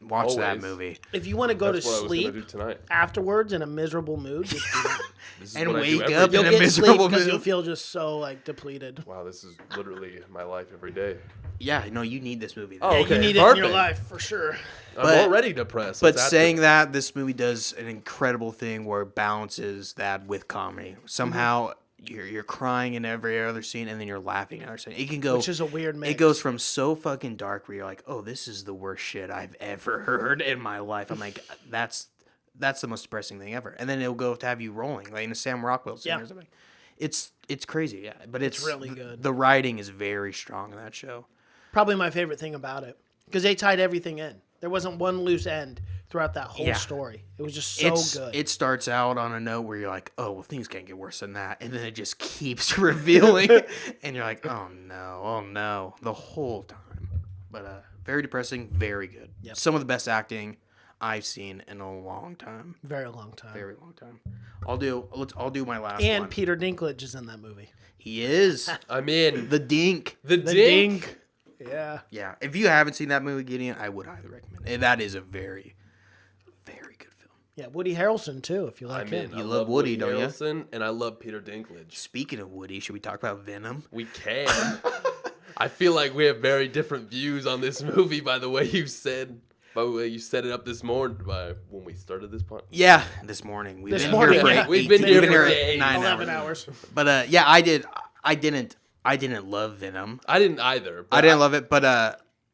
watch that Always. movie If you want to go That's to what I was gonna sleep do tonight. afterwards in a miserable mood, just do that. This is and what I do wake every up day. in You'll a get sleep miserable because you'll mood. feel just so like depleted. Wow, this is literally my life every day. Yeah, no, you need this movie. Oh, Yeah, okay, you need it in your perfect. life for sure. I'm But- already depressed. But Let's add saying to- that, this movie does an incredible thing where it balances that with comedy. Somehow you're crying in every other scene, and then you're laughing in other scene. It can go, Which is a weird mix. It goes from so fucking dark where you're like, oh, this is the worst shit I've ever heard in my life. I'm like, that's the most depressing thing ever. And then it'll go to have you rolling, like in a Sam Rockwell scene Yeah. or something. It's crazy, yeah. But it's really good. The writing is very strong in that show. Probably my favorite thing about it because they tied everything in. There wasn't one loose end throughout that whole Yeah. story. It was just so good. It starts out on a note where you're like, oh, well, things can't get worse than that. And then it just keeps revealing. And you're like, oh, no, the whole time. But very depressing, very good. Yep. Some of the best acting I've seen in a long time. Very long time. Very long time. I'll do my last And one. Peter Dinklage is in that movie. He is. I'm in. The Dink. The The Dink. Dink. Yeah. Yeah. If you haven't seen that movie, Gideon, I would highly recommend it. That is a very, very good film. Yeah, Woody Harrelson too, if you like I'm him. in. You I love Woody, don't you? Harrelson, and I love Peter Dinklage. Speaking of Woody, should we talk about Venom? We can. I feel like we have very different views on this movie by the way you said it up this morning by when we started this podcast. Yeah, this morning. We've This been morning, here for yeah. We've been here for at 9 11 hours. hours. But yeah, I didn't love Venom. I didn't either. But I didn't love it, but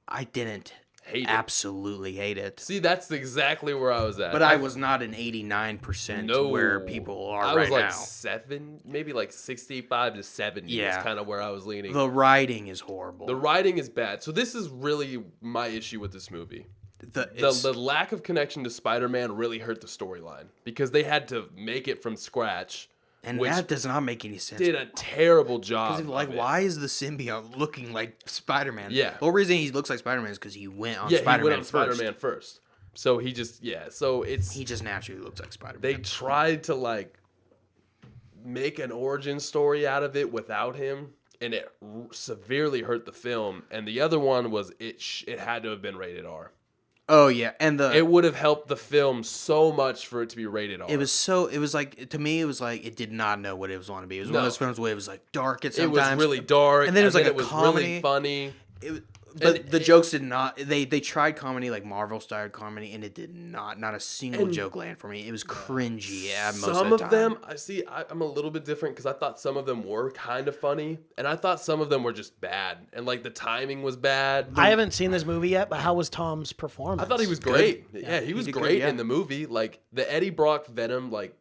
I didn't Hate it. absolutely hate it. See, that's exactly where I was at. But I was not an 89% no where people are I right was like now. 7, maybe like 65 to 70 Yeah. is kind of where I was leaning. The writing is horrible. The writing is bad. So this is really my issue with this movie. The lack of connection to Spider-Man really hurt the storyline because they had to make it from scratch, and which that does not make any sense. did a terrible job. Because like, of it. why is the symbiote looking like Spider-Man? Yeah. The whole reason he looks like Spider-Man is because he went on Yeah, Spider-Man he went on first. Spider-Man first. So he just So it's He just naturally looks like Spider-Man. they tried to like make an origin story out of it without him, and it severely hurt the film. And the other one was it had to have been rated R. Oh yeah, and It would have helped the film so much for it to be rated R. it was like, to me, it was like it did not know what it was going to be. It was one No. of those films where it was like dark at It sometimes. was really dark, and then it was like a it was comedy. really funny. But And the jokes did not. They tried comedy like Marvel style comedy, and it did not a single And- joke land for me. It was cringy at most Some of the of time. them, I'm a little bit different because I thought some of them were kind of funny, and I thought some of them were just bad, and like the timing was bad. I haven't seen this movie yet, but how was Tom's performance? I thought he was great. Yeah, he was did good, great yeah. in the movie. Like the Eddie Brock Venom, like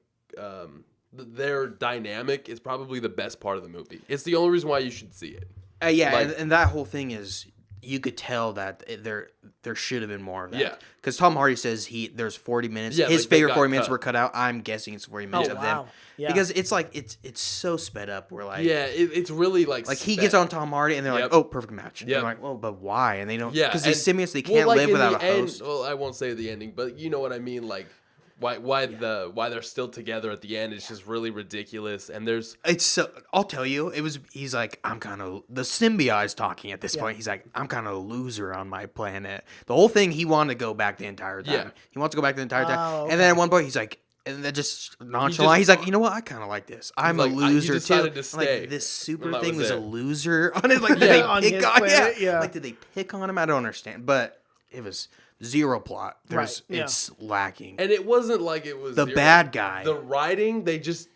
their dynamic is probably the best part of the movie. It's the only reason why you should see it. Yeah, Like- and that whole thing is you could tell that there should have been more of that. Yeah. Because Tom Hardy says there's 40 minutes. Yeah, His like, they favorite got 40 minutes cut. were cut out. I'm guessing it's 40 minutes Oh, of wow. them. Yeah. Because it's like it's so sped up. We're like Yeah, it's really like he sped. gets on Tom Hardy and they're Yep. like, oh, perfect match. And Yep. I'm like, well, but why? And they don't. Yeah, Because and- these symbiotes they well, can't like, live in without the a end- host. Well, I won't say the ending, but you know what I mean. Like why they're still together at the end is just really ridiculous. And there's It's so. I'll tell you, he's like, I'm kind of the symbiote is talking at this Yeah. point. He's like, I'm kind of a loser on my planet. The whole thing, he wanted to go back the entire time. Yeah. He wants to go back the entire time. Oh, And then at one point, he's like, and then just nonchalant. just- He's like, you know what? I kind of like this. I'm like, a he loser too. decided to I'm stay. Like this super And that thing was was a it. loser on it. Like did Yeah. they On pick his on? planet, yeah. Like did they pick on him? I don't understand. But it was zero plot. Right, yeah. It's lacking. and it wasn't like it was The zero. bad guy. The writing, they just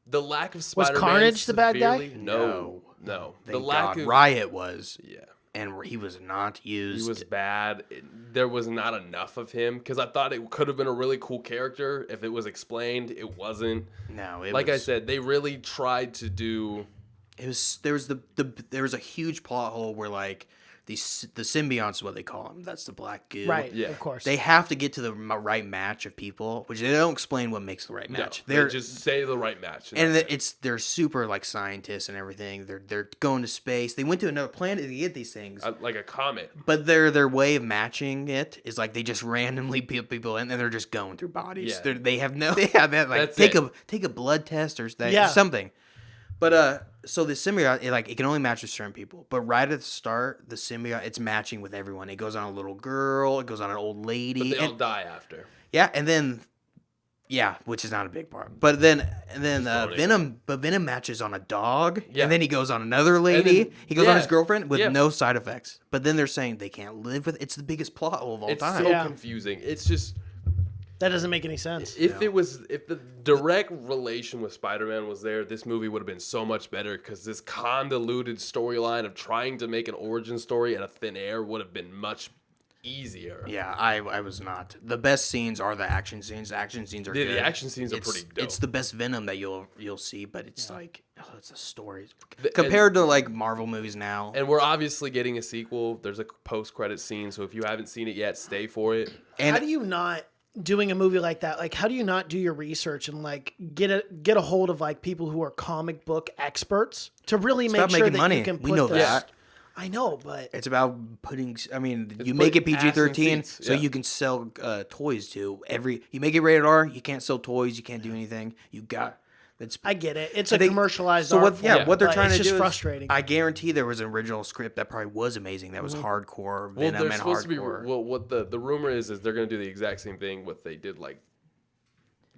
the lack of Spider-Man. Carnage the bad guy? severely- No. The Thank lack God. of Riot was. yeah. And he was not used. He was bad. There was not enough of him because I thought it could have been a really cool character if it was explained. It wasn't. No, it Like was, I said, they really tried to do. it was there was a huge plot hole where like the symbionts is what they call them. That's the black goo. Right, Yeah. of course. They have to get to the right match of people, which they don't explain what makes the right match. No, they just say the right match. and that's it. they're super like scientists and everything. They're going to space. They went to another planet to get these things. Like a comet. But their way of matching it is like they just randomly put people in and they're just going through bodies. Yeah. They have no they have that like That's take a blood test or Yeah. something. But so the symbiote it can only match with certain people. But right at the start, the symbiote it's matching with everyone. It goes on a little girl, it goes on an old lady. But they all and- die after. yeah, and then which is not a big part. But then throwing it. Venom matches on a dog, Yeah. and then he goes on another lady. then- He goes on yeah. his girlfriend with Yeah. no side effects. But then they're saying they can't live with it's the biggest plot hole of all It's time. so Yeah. confusing. It's just That doesn't make any sense. if the direct relation with Spider-Man was there, this movie would have been so much better because this convoluted storyline of trying to make an origin story out of thin air would have been much easier. Yeah, I was not. The best scenes are the action scenes. The action scenes are Yeah, good. the action scenes are It's- pretty dope. It's the best Venom that you'll see, but it's like it's a story The- compared to like Marvel movies now. And we're obviously getting a sequel. There's a post-credit scene, so if you haven't seen it yet, stay for it. And How do you not doing a movie like that? Like, how do you not do your research and like get a hold of like people who are comic book experts to really make about sure making that money. you can We put know this? that. I know, but It's about putting. I mean, you put make it ass in PG-13, seats, so yeah. you can sell toys to every. You make it rated R, you can't sell toys, you can't do anything. You got. That's. I get it. It's a they- commercialized. So art what? Yeah, form, what they're but trying it's to just do is frustrating. I guarantee there was an original script that probably was amazing. That was hardcore Well, Venom they're and supposed to be. hardcore. Well, what the rumor is they're going to do the exact same thing. What they did like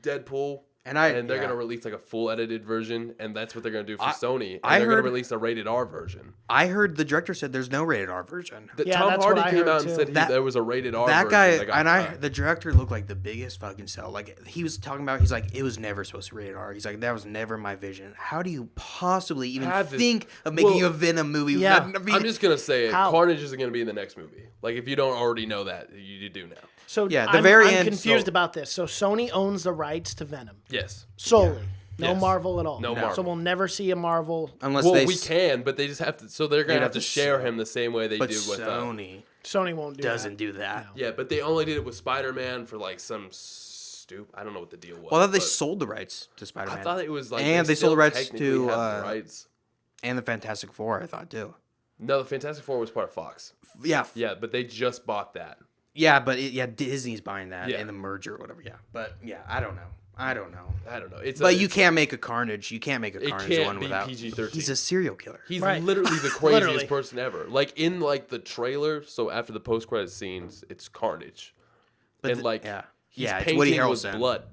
Deadpool. and They're yeah. gonna release like a full edited version, and that's what they're gonna do for I- Sony. And I they're heard- gonna release a rated R version. I heard the director said there's no rated R version. That Yeah, Tom that's Hardy what I came heard out and too. said there was a rated R. That version guy that got and cut. the director looked like the biggest fucking sell. Like he was talking about, he's like, it was never supposed to be rated R. He's like, that was never my vision. How do you possibly even Have this- think of making Well, a Venom movie? Yeah. I mean, I'm just gonna say it. How? Carnage isn't gonna be in the next movie. Like if you don't already know that, you do now. So Yeah, the I'm, very I'm end, confused so- about this. So Sony owns the rights to Venom Yes. solely. No Yes. Marvel at all. No So Marvel. we'll never see a Marvel. unless Well, they we can, but they just have to. So they're gonna They'd have to share him the same way they but did with. Sony Sony won't do doesn't that. do that. Yeah, but they only did it with Spider-Man for like some stupid. I don't know what the deal was. Well, I thought they but sold the rights to Spider-Man. I thought it was like. And they sold still the rights technically to, have the rights. and the Fantastic Four, I thought too. No, the Fantastic Four was part of Fox. Yeah, Yeah, but they just bought that. yeah, but Disney's buying that Yeah. in the merger or whatever. Yeah, but yeah, I don't know. I don't know. It's But you can't make a Carnage. You can't make a It Carnage can't one be without. PG-13. He's a serial killer. He's Right. literally the craziest Literally. person ever. Like in like the trailer, so after the post-credit scenes, it's Carnage, But and like yeah, he's yeah, it's painting Woody with Harrelson. blood.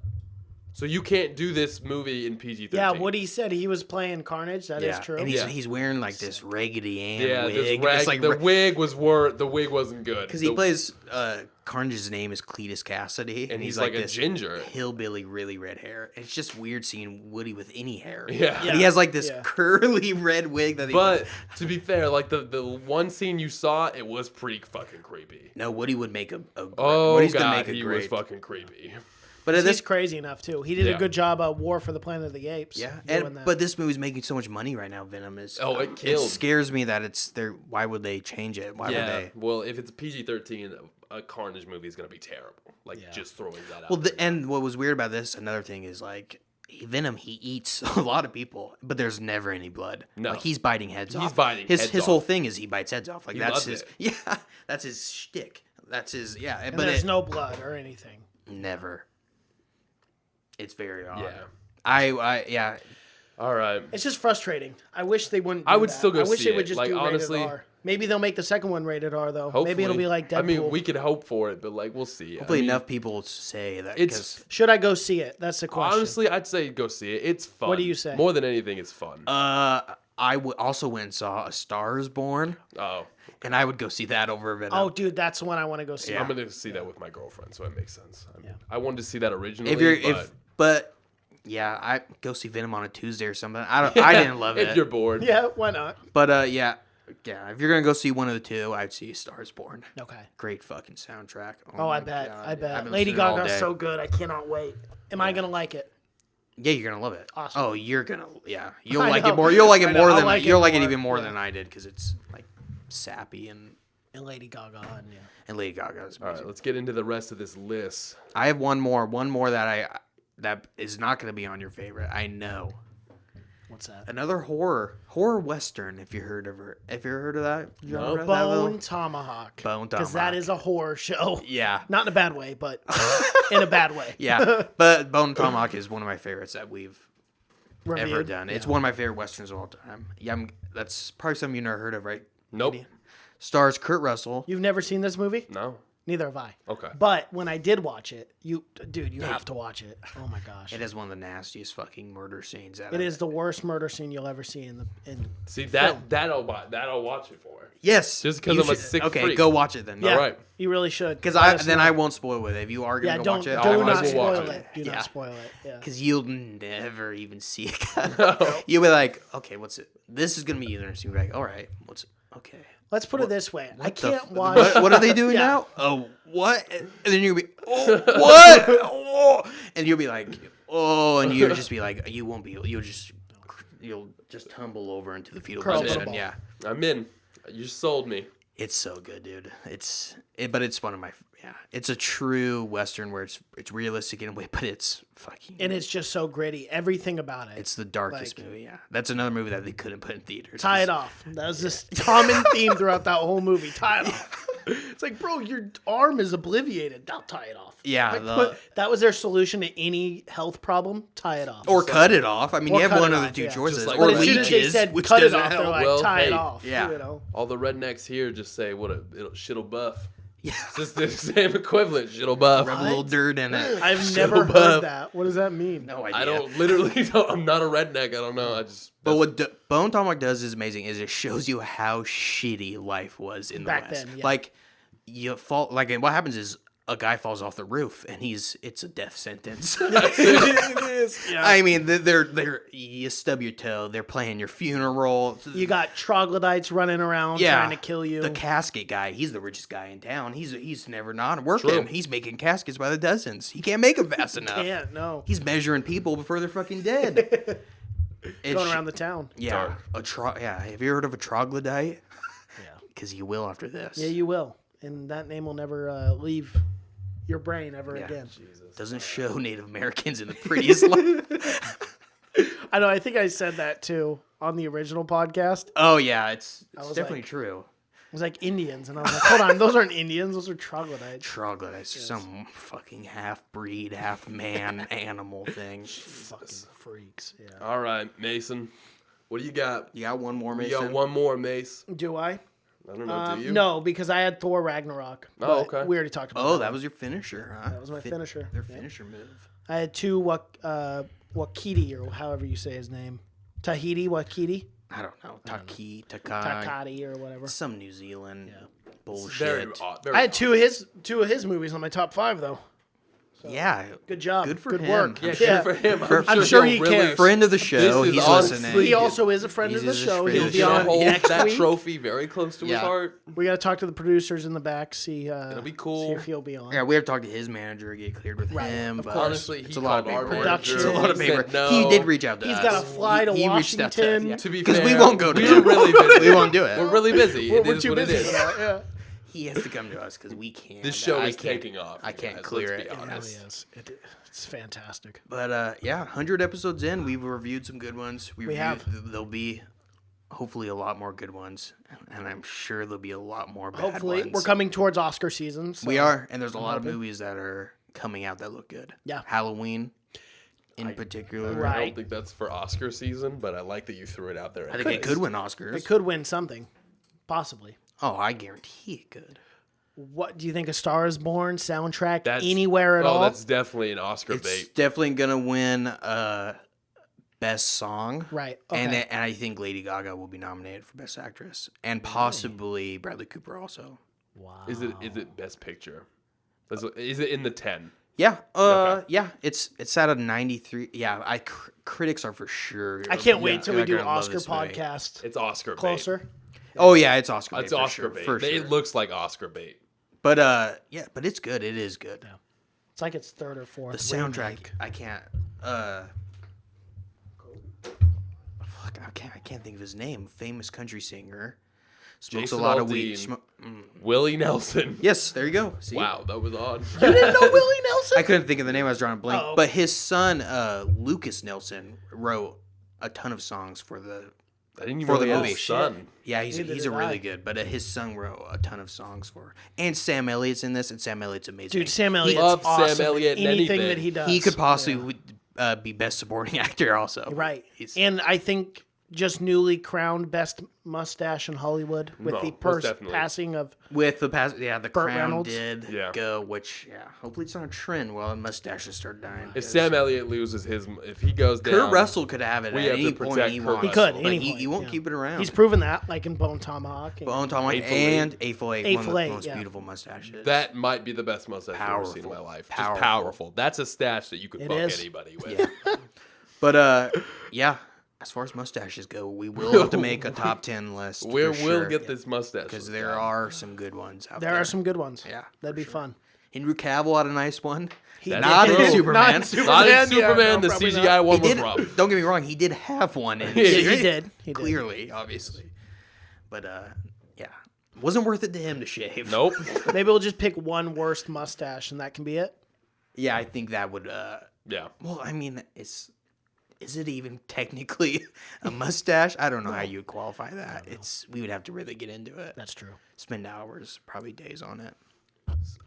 So you can't do this movie in PG-13. Yeah, Woody said he was playing Carnage. That is Yeah, true. and he's, Yeah. he's wearing like this Raggedy Ann Yeah, wig. this rag, It's like the wig wasn't good because he The- plays Carnage's name is Cletus Cassidy, and he's like a this ginger. hillbilly, really red hair. It's just weird seeing Woody with any hair. Yeah. But he has like this Yeah. curly red wig that he. But to be fair, like the one scene you saw, it was pretty fucking creepy. no, Woody would make a Oh Woody's gonna god, make a he great. was fucking creepy. But He's this, crazy enough too. He did Yeah. a good job at War for the Planet of the Apes. yeah, doing and that. but this movie's making so much money right now. Venom is. Oh, it killed. scares me that it's there. Why would they change it? Why would Yeah. they? Well, if it's PG-13, a Carnage movie is gonna be terrible. Like just throwing that out. Well, there. and what was weird about this, another thing is like Venom, he eats a lot of people, but there's never any blood. No. Like he's biting heads off. He's biting his heads his whole off. thing is he bites heads off. Like He that's loves his it. yeah, that's his shtick. That's his yeah. and but there's it, no blood or anything. never. It's very odd. Yeah. I yeah. All right. It's just frustrating. I wish they wouldn't. I do would that. still go I wish see they would it. just Like, do honestly- rated R. Maybe they'll make the second one rated R though. Hopefully. Maybe it'll be like Deadpool. I mean, we could hope for it, but like we'll see. Hopefully I mean, enough people say that. It's Should I go see it? That's the question. honestly, I'd say go see it. It's fun. What do you say? More than anything, it's fun. also went and saw A Star Is Born, Oh, and I would go see that over Venom. Oh, dude, that's the one I want to go see. Yeah. I'm gonna see that with my girlfriend, so it makes sense. I wanted to see that originally. if you're but but yeah, I go see Venom on a Tuesday or something. I didn't love it. if you're bored, Yeah, why not? But yeah, if you're gonna go see one of the two, I'd see Stars Born. Okay. Great fucking soundtrack. Oh, I my bet. God. I I've bet. been Lady listening all Gaga's day. so good. I cannot wait. Am I gonna like it? Yeah, you're gonna love it. Awesome. Oh, you're gonna you'll I like know. it more. You'll like I it know. more I'll than like it you'll like it more. even more Yeah. than I did because it's like sappy and And Lady Gaga. and Lady Gaga's All music. right, let's get into the rest of this list. I have one more that is not gonna be on your favorite. I know. What's that? Another horror western. If you heard of her, if you heard of that genre, that Bone little- Tomahawk. Bone Because that Tomahawk. is a horror show. Yeah, Not in a bad way, but in a bad way. yeah. But Bone Tomahawk is one of my favorites that we've ever Reviewed. done. It's one of my favorite westerns of all time. Yeah, that's probably something you never heard of, right? Nope. Stars Kurt Russell. You've never seen this movie? No. Neither have I. Okay. But when I did watch it, you have to watch it. Oh my gosh. It has one of the nastiest fucking murder scenes. It is the worst murder scene you'll ever see in. See that I'll watch it for. Yes. Just 'cause you I'm a should- sick Okay, freak. go watch it then. Yeah, All right. you really should. Because Let us then know. I won't spoil it. If you are Yeah, gonna go don't watch it, I do might not as well watch spoil it. it. Do Yeah. not spoil it. Yeah. because you'll never even see it. You'll be like, okay, what's it? This is gonna be interesting. You'll be like, all right, Okay. Let's put it this way. I What the can't watch. What are they doing Yeah. now? Oh, what? And then you'll be, oh, what? Oh, and you'll be like, oh, and you'll just be like, you won't be. You'll just tumble over into the fetal Curl position. ball. Yeah. I'm in. You sold me. It's so good, dude. But it's one of my. Yeah, it's a true Western where it's realistic in a way, but it's fucking. And it's just so gritty. Everything about it. It's the darkest movie. Yeah, that's another movie that they couldn't put in theaters. Tie it off. That was this common theme throughout that whole movie. Tie it off. It's like, bro, your arm is obliviated. Now tie it off. Yeah, Like, that was their solution to any health problem. Tie it off. Or cut it off. I mean, Or you have cut one it of the off, two yeah. choices. Just like- Or But as soon as they leeches, said which cut it doesn't off, they're help. like, Well, tie it hey, off. yeah. You know? All the rednecks here just say shit'll buff. Yeah. It's just the same equivalent. Shit'll buff. Rub a little dirt in it. I've So never heard buff. that. What does that mean? No idea. I don't. I'm not a redneck. I don't know. I just. But what Bone Tomahawk does is amazing. Is it shows you how shitty life was in the Back West. then, yeah. Like you fall. Like and what happens is a guy falls off the roof and it's a death sentence. It is. Yeah. I mean, they're you stub your toe. They're playing your funeral. You got troglodytes running around trying to kill you. The casket guy, he's the richest guy in town. He's never not working. True. He's making caskets by the dozens. He can't make them fast enough. Can't, no. He's measuring people before they're fucking dead. Going around the town. Yeah, yeah. Have you heard of a troglodyte? Yeah. Because you will after this. Yeah, you will. And that name will never leave your brain ever again. Doesn't show Native Americans in the prettiest light. I know. I think I said that too on the original podcast. Oh yeah, it's was definitely like- true. It was like Indians, and I was like, hold on, those aren't Indians. Those are troglodytes. Troglodytes, some fucking half breed, half man animal thing. Fucking freaks. Yeah. All right, Mason. What do you got? You got one more, You Mason? got one more, Mace. Do I? I don't know. Do you? No, because I had Thor Ragnarok. Oh, but okay. We already talked about Oh, that. that was your finisher, huh? That was my finisher. Their Yeah. finisher move. I had two Wakiti, or however you say his name. Tahiti Wakiti? I don't know. Takai, Takati, or whatever. some New Zealand bullshit. Very odd. Very I had two of his movies on my top 5, though. Yeah. Good job. Good for Good him. work. Yeah, good for him. I'm sure he'll he cares. Friend of the show. This is He's honestly- listening. He also is a friend He's of the a show. friend He'll of the be show. on Hold next that week. trophy very close to his Yeah. heart. We got to talk to the producers in the back, see be cool. see if he'll be on. Yeah, we have to talk to his manager, get cleared with Right, him. of But course. Honestly, it's he a lot of called our paperwork. Production. It's a lot of He paper. said no. He did reach out to He's us. got to fly to He reached out to us, Washington. yeah. To be Because fair, we won't go to We're him. really busy. We won't do it. We're really busy. We're It is too what it busy is. for that. Yeah. He has to come to us because we can't. This show I is can't- taking off. I can't guys, clear let's it. be It really honest. is. It's fantastic. But yeah, 100 episodes in, we've reviewed some good ones. We have. There'll be hopefully a lot more good ones, and I'm sure there'll be a lot more bad Hopefully, ones. we're coming towards Oscar season. So. We are, and there's a lot of movies that are coming out that look good. Yeah. Halloween, in particular. I Right. don't think that's for Oscar season, but I like that you threw it out there. I think it could win Oscars. It could win something, possibly. Oh, I guarantee it could. What do you think? A Star Is Born soundtrack That's anywhere at all? that's definitely an Oscar It's bait. definitely gonna win best song. Right. And Okay. and I think Lady Gaga will be nominated for best actress, and possibly Bradley Cooper also. Wow. Is it Best Picture? Is it in the 10? Yeah, Okay. yeah, it's at a 93. Yeah, critics are for sure. I can't wait till we they're do gonna love Oscar this movie. podcast. It's Oscar Closer. Oh yeah, it's Oscar. It's bait, for Oscar sure, bait. for sure. It looks like Oscar bait. But yeah, but it's good. It is good. It's like its third or fourth. The soundtrack, remake. I can't. Fuck, I can't think of his name. Famous country singer. Smokes Jason a lot of weed. Aldean. Willie Nelson. Yes, there you go. See? Wow, that was odd. You didn't know Willie Nelson? I couldn't think of the name. I was drawing a blank. Oh. But his son, Lucas Nelson, wrote a ton of songs for the. I didn't even For know the he had movie. a son. Yeah, he's Neither a did really I. good. But his son wrote a ton of songs for. And Sam Elliott's in this, and Sam Elliott's amazing. Dude, Sam Elliott's love Sam awesome. Elliott in Anything anything. that he does. He could possibly be best supporting actor also. Right. He's- And I think just newly crowned best mustache in Hollywood with No, the most definitely. passing of With the past, yeah, the Burt crown Reynolds. did Yeah. go, which hopefully it's not a trend while the mustaches start dying. If Sam Elliott loses his, if he goes down, Kurt Russell could have it we at have any to point protect he Kurt wants. He could, but any he point, won't yeah. keep it around. he's proven that, like in Bone Tomahawk. Bone Tomahawk Eightful Eight. and Eightful Eight, one of Eightful the Eight, most yeah. beautiful mustaches. that might be the best mustache I've ever seen in my Powerful. life. Powerful. Just powerful. That's a stash that you could It fuck is. anybody with. Yeah. But yeah, as far as mustaches go, we will have to make a top 10 list. We'll sure, get this mustache because look there down. are some good ones out there. There are some good ones. Yeah, That'd be fun. Henry Cavill had a nice one. That's Not in true. Superman. Not in Superman. Not in Yeah, Superman. no, The probably CGI not. one He was did. rough. Don't get me wrong. He did have one in. Yeah, he did. He did. Clearly, obviously, but yeah, wasn't worth it to him to shave. Nope. Maybe we'll just pick one worst mustache, and that can be it. Yeah, I think that would. Yeah. Well, I mean, is it even technically a mustache? I don't know how you would qualify that. We would have to really get into it. That's true. Spend hours, probably days on it.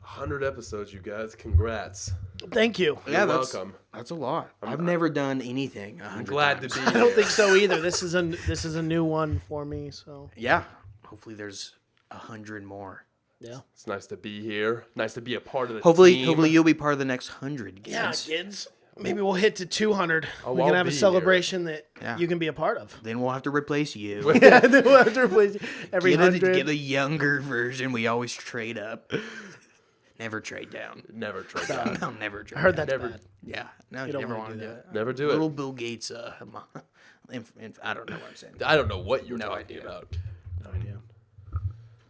100 episodes, you guys. Congrats. Thank you. You're that's welcome. That's a lot. I've never done anything. I'm glad to be I don't here. think so either. This is a new one for me. So Yeah. Hopefully, there's 100 more. yeah. It's nice to be here. Nice to be a part of the Hopefully, team. you'll be part of the next 100. Yeah, Kids. kids. Maybe we'll hit to 200. Oh, we I'll can have a be celebration that Yeah. you can be a part of. Then we'll have to replace you. Yeah, then we'll have to replace every Get 100. a younger version. We always trade up. Never trade down. Never try that. No, never trade I heard down. that's Never- bad. Yeah. No, you don't never wanna want to do do that. it. Never do Little it. Bill Gates. I don't know what I'm saying. I don't know what you're No talking idea. about. No idea.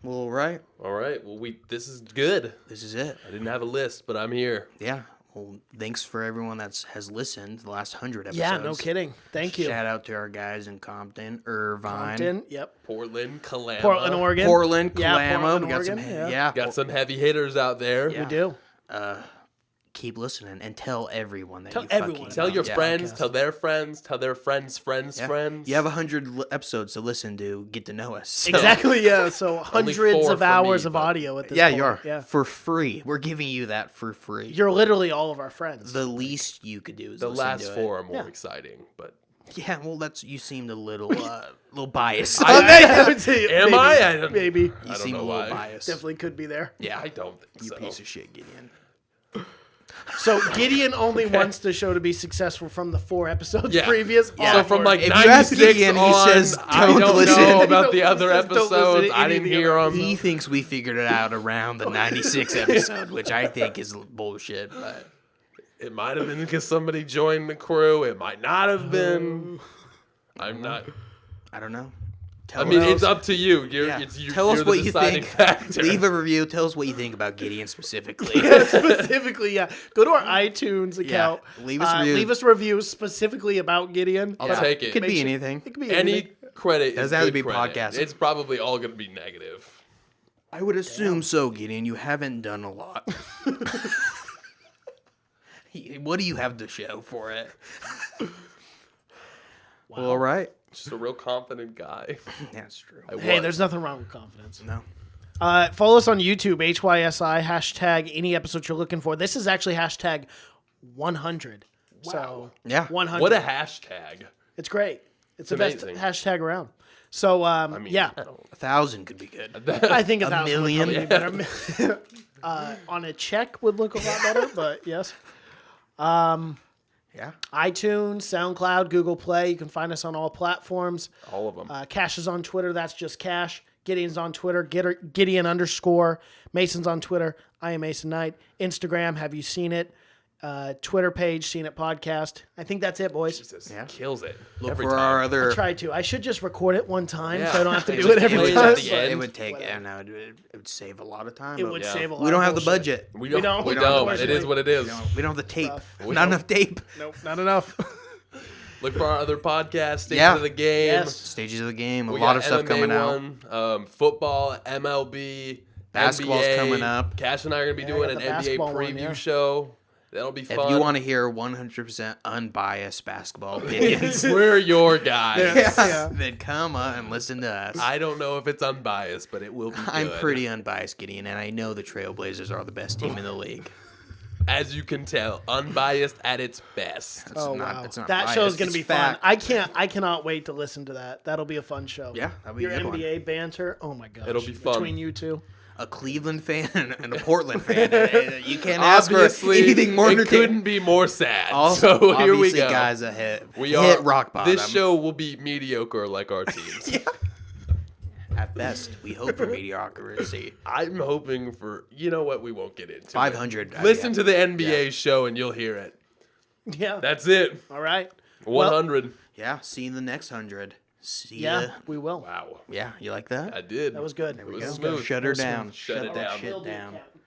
Well, right. All right. Well, this is good. This is it. I didn't have a list, but I'm here. Yeah. Well, thanks for everyone has listened the last 100 episodes. Yeah, no kidding. Thank you. Shout out to our guys in Compton, Irvine, Compton, yep. Portland, Kalama. Portland, Oregon. Portland, Yeah, Kalama. Portland, We got some. Oregon, Yeah. Got some heavy hitters out there. Yeah. We do. Keep listening and tell everyone that Tell you everyone. fucking Tell your yeah. friends, podcast. tell their friends, tell their friends' friends' Yeah. friends. You have 100 episodes to listen to, get to know us. So- Exactly, yeah. So hundreds 4 of for hours me, of but- audio at this Yeah, point. you are. Yeah. For free. We're giving you that for free. You're literally all of our friends. The least you could do is The listen last to 4 are more Yeah. exciting, but Yeah, well, you seemed a little biased. I would say Am maybe, I? I don't- Maybe. You don't seem know a little why. biased. Definitely could be there. Yeah, I don't think you so. piece of shit, Gideon. So Gideon only wants the show to be successful from the 4 episodes Yeah. previous. Yeah. So onward. from like If you ask 96 Gideon, he on, says, I "Don't don't listen." know about the He other says, "Don't listen to episodes. I any didn't of the hear other them. He thinks we figured it out around the 96 episode, which I think is bullshit. But It might have been because somebody joined the crew. It might not have been. I'm not. I don't know. I mean, it's up to you. Yeah. You're Tell us you're what the you deciding think. factor. Leave a review. Tell us what you think about Gideon specifically. Specifically, yeah. Go to our iTunes account. Leave us reviews. Leave us reviews specifically about Gideon. I'll But take It it. could make be sure- anything. It could be Any anything. credit Doesn't is have to good be credit. podcast. It's probably all going to be negative. I would assume so, Gideon. You haven't done a lot. What do you have to show for it? Well, all right. Just a real confident guy. That's true. Hey, was. there's nothing wrong with confidence. No. Follow us on YouTube, HYSI, hashtag any episode you're looking for. This is actually hashtag 100. So, Yeah. 100. What a hashtag. It's great. It's the amazing. best hashtag around. So, yeah. 1,000 could be good. I think 1,000 million? would probably be better. On a check would look a lot better, but yes. Yeah. iTunes, SoundCloud, Google Play. You can find us on all platforms. All of them. Cash is on Twitter. That's just Cash. Gideon's on Twitter. Gideon _ Mason's on Twitter. I am Mason Knight. Instagram. Have you seen it? Twitter page. Seen it podcast. I think that's it, boys. Jesus, Yeah. kills it. Look every for time. our other. Try to. I should just record it one time Yeah. so I don't have to It do just it every plays time. at the end. It would take. Whatever. And it would save a lot of time. It but would Yeah. save a lot. We don't of have the bullshit. budget. We don't. We We don't, don't. It unfortunately. is what it is. We don't have the tape. Rough. Not enough tape. Nope, not enough. Look for our other podcasts. Stages Yeah. of the Game. Yes. Stages of the game. A We lot got of stuff MMA coming out. one, football, MLB, Basketball's NBA. coming up. Cash and I are going to be Yeah, I doing got an the NBA basketball preview one, yeah. show. That'll be If fun. you want to hear 100% unbiased basketball opinions, We're your guys. Yeah. then come on and listen to us. I don't know if it's unbiased, but it will be good. I'm pretty unbiased, Gideon, and I know the Trailblazers are the best team in the league. As you can tell, unbiased at its best. It's Oh not, wow, it's not that biased, show's gonna it's be fact. fun. I cannot wait to listen to that. That'll be a fun show. Yeah, that'll be Your a good one. NBA banter. Oh my gosh, It'll be fun. between you two. A Cleveland fan and a Portland fan. You can't ask for Obviously, anything more it entertaining. couldn't be more sad. Also, so here we obviously, go. guys, a hit, we hit are rock bottom. This show will be mediocre like our teams. At best, we hope for mediocrity. I'm hoping for. You know what? We won't get into 500. it. Listen to the NBA show and you'll hear it. Yeah. That's it. All right. 100. Yeah, see you in the next 100. See Yeah, ya. we will. Wow. Yeah, you like that? I did. That was good. It There we was go. smooth. Shut her That was down. smooth. Shut it that down. shit Will do, down. Captain.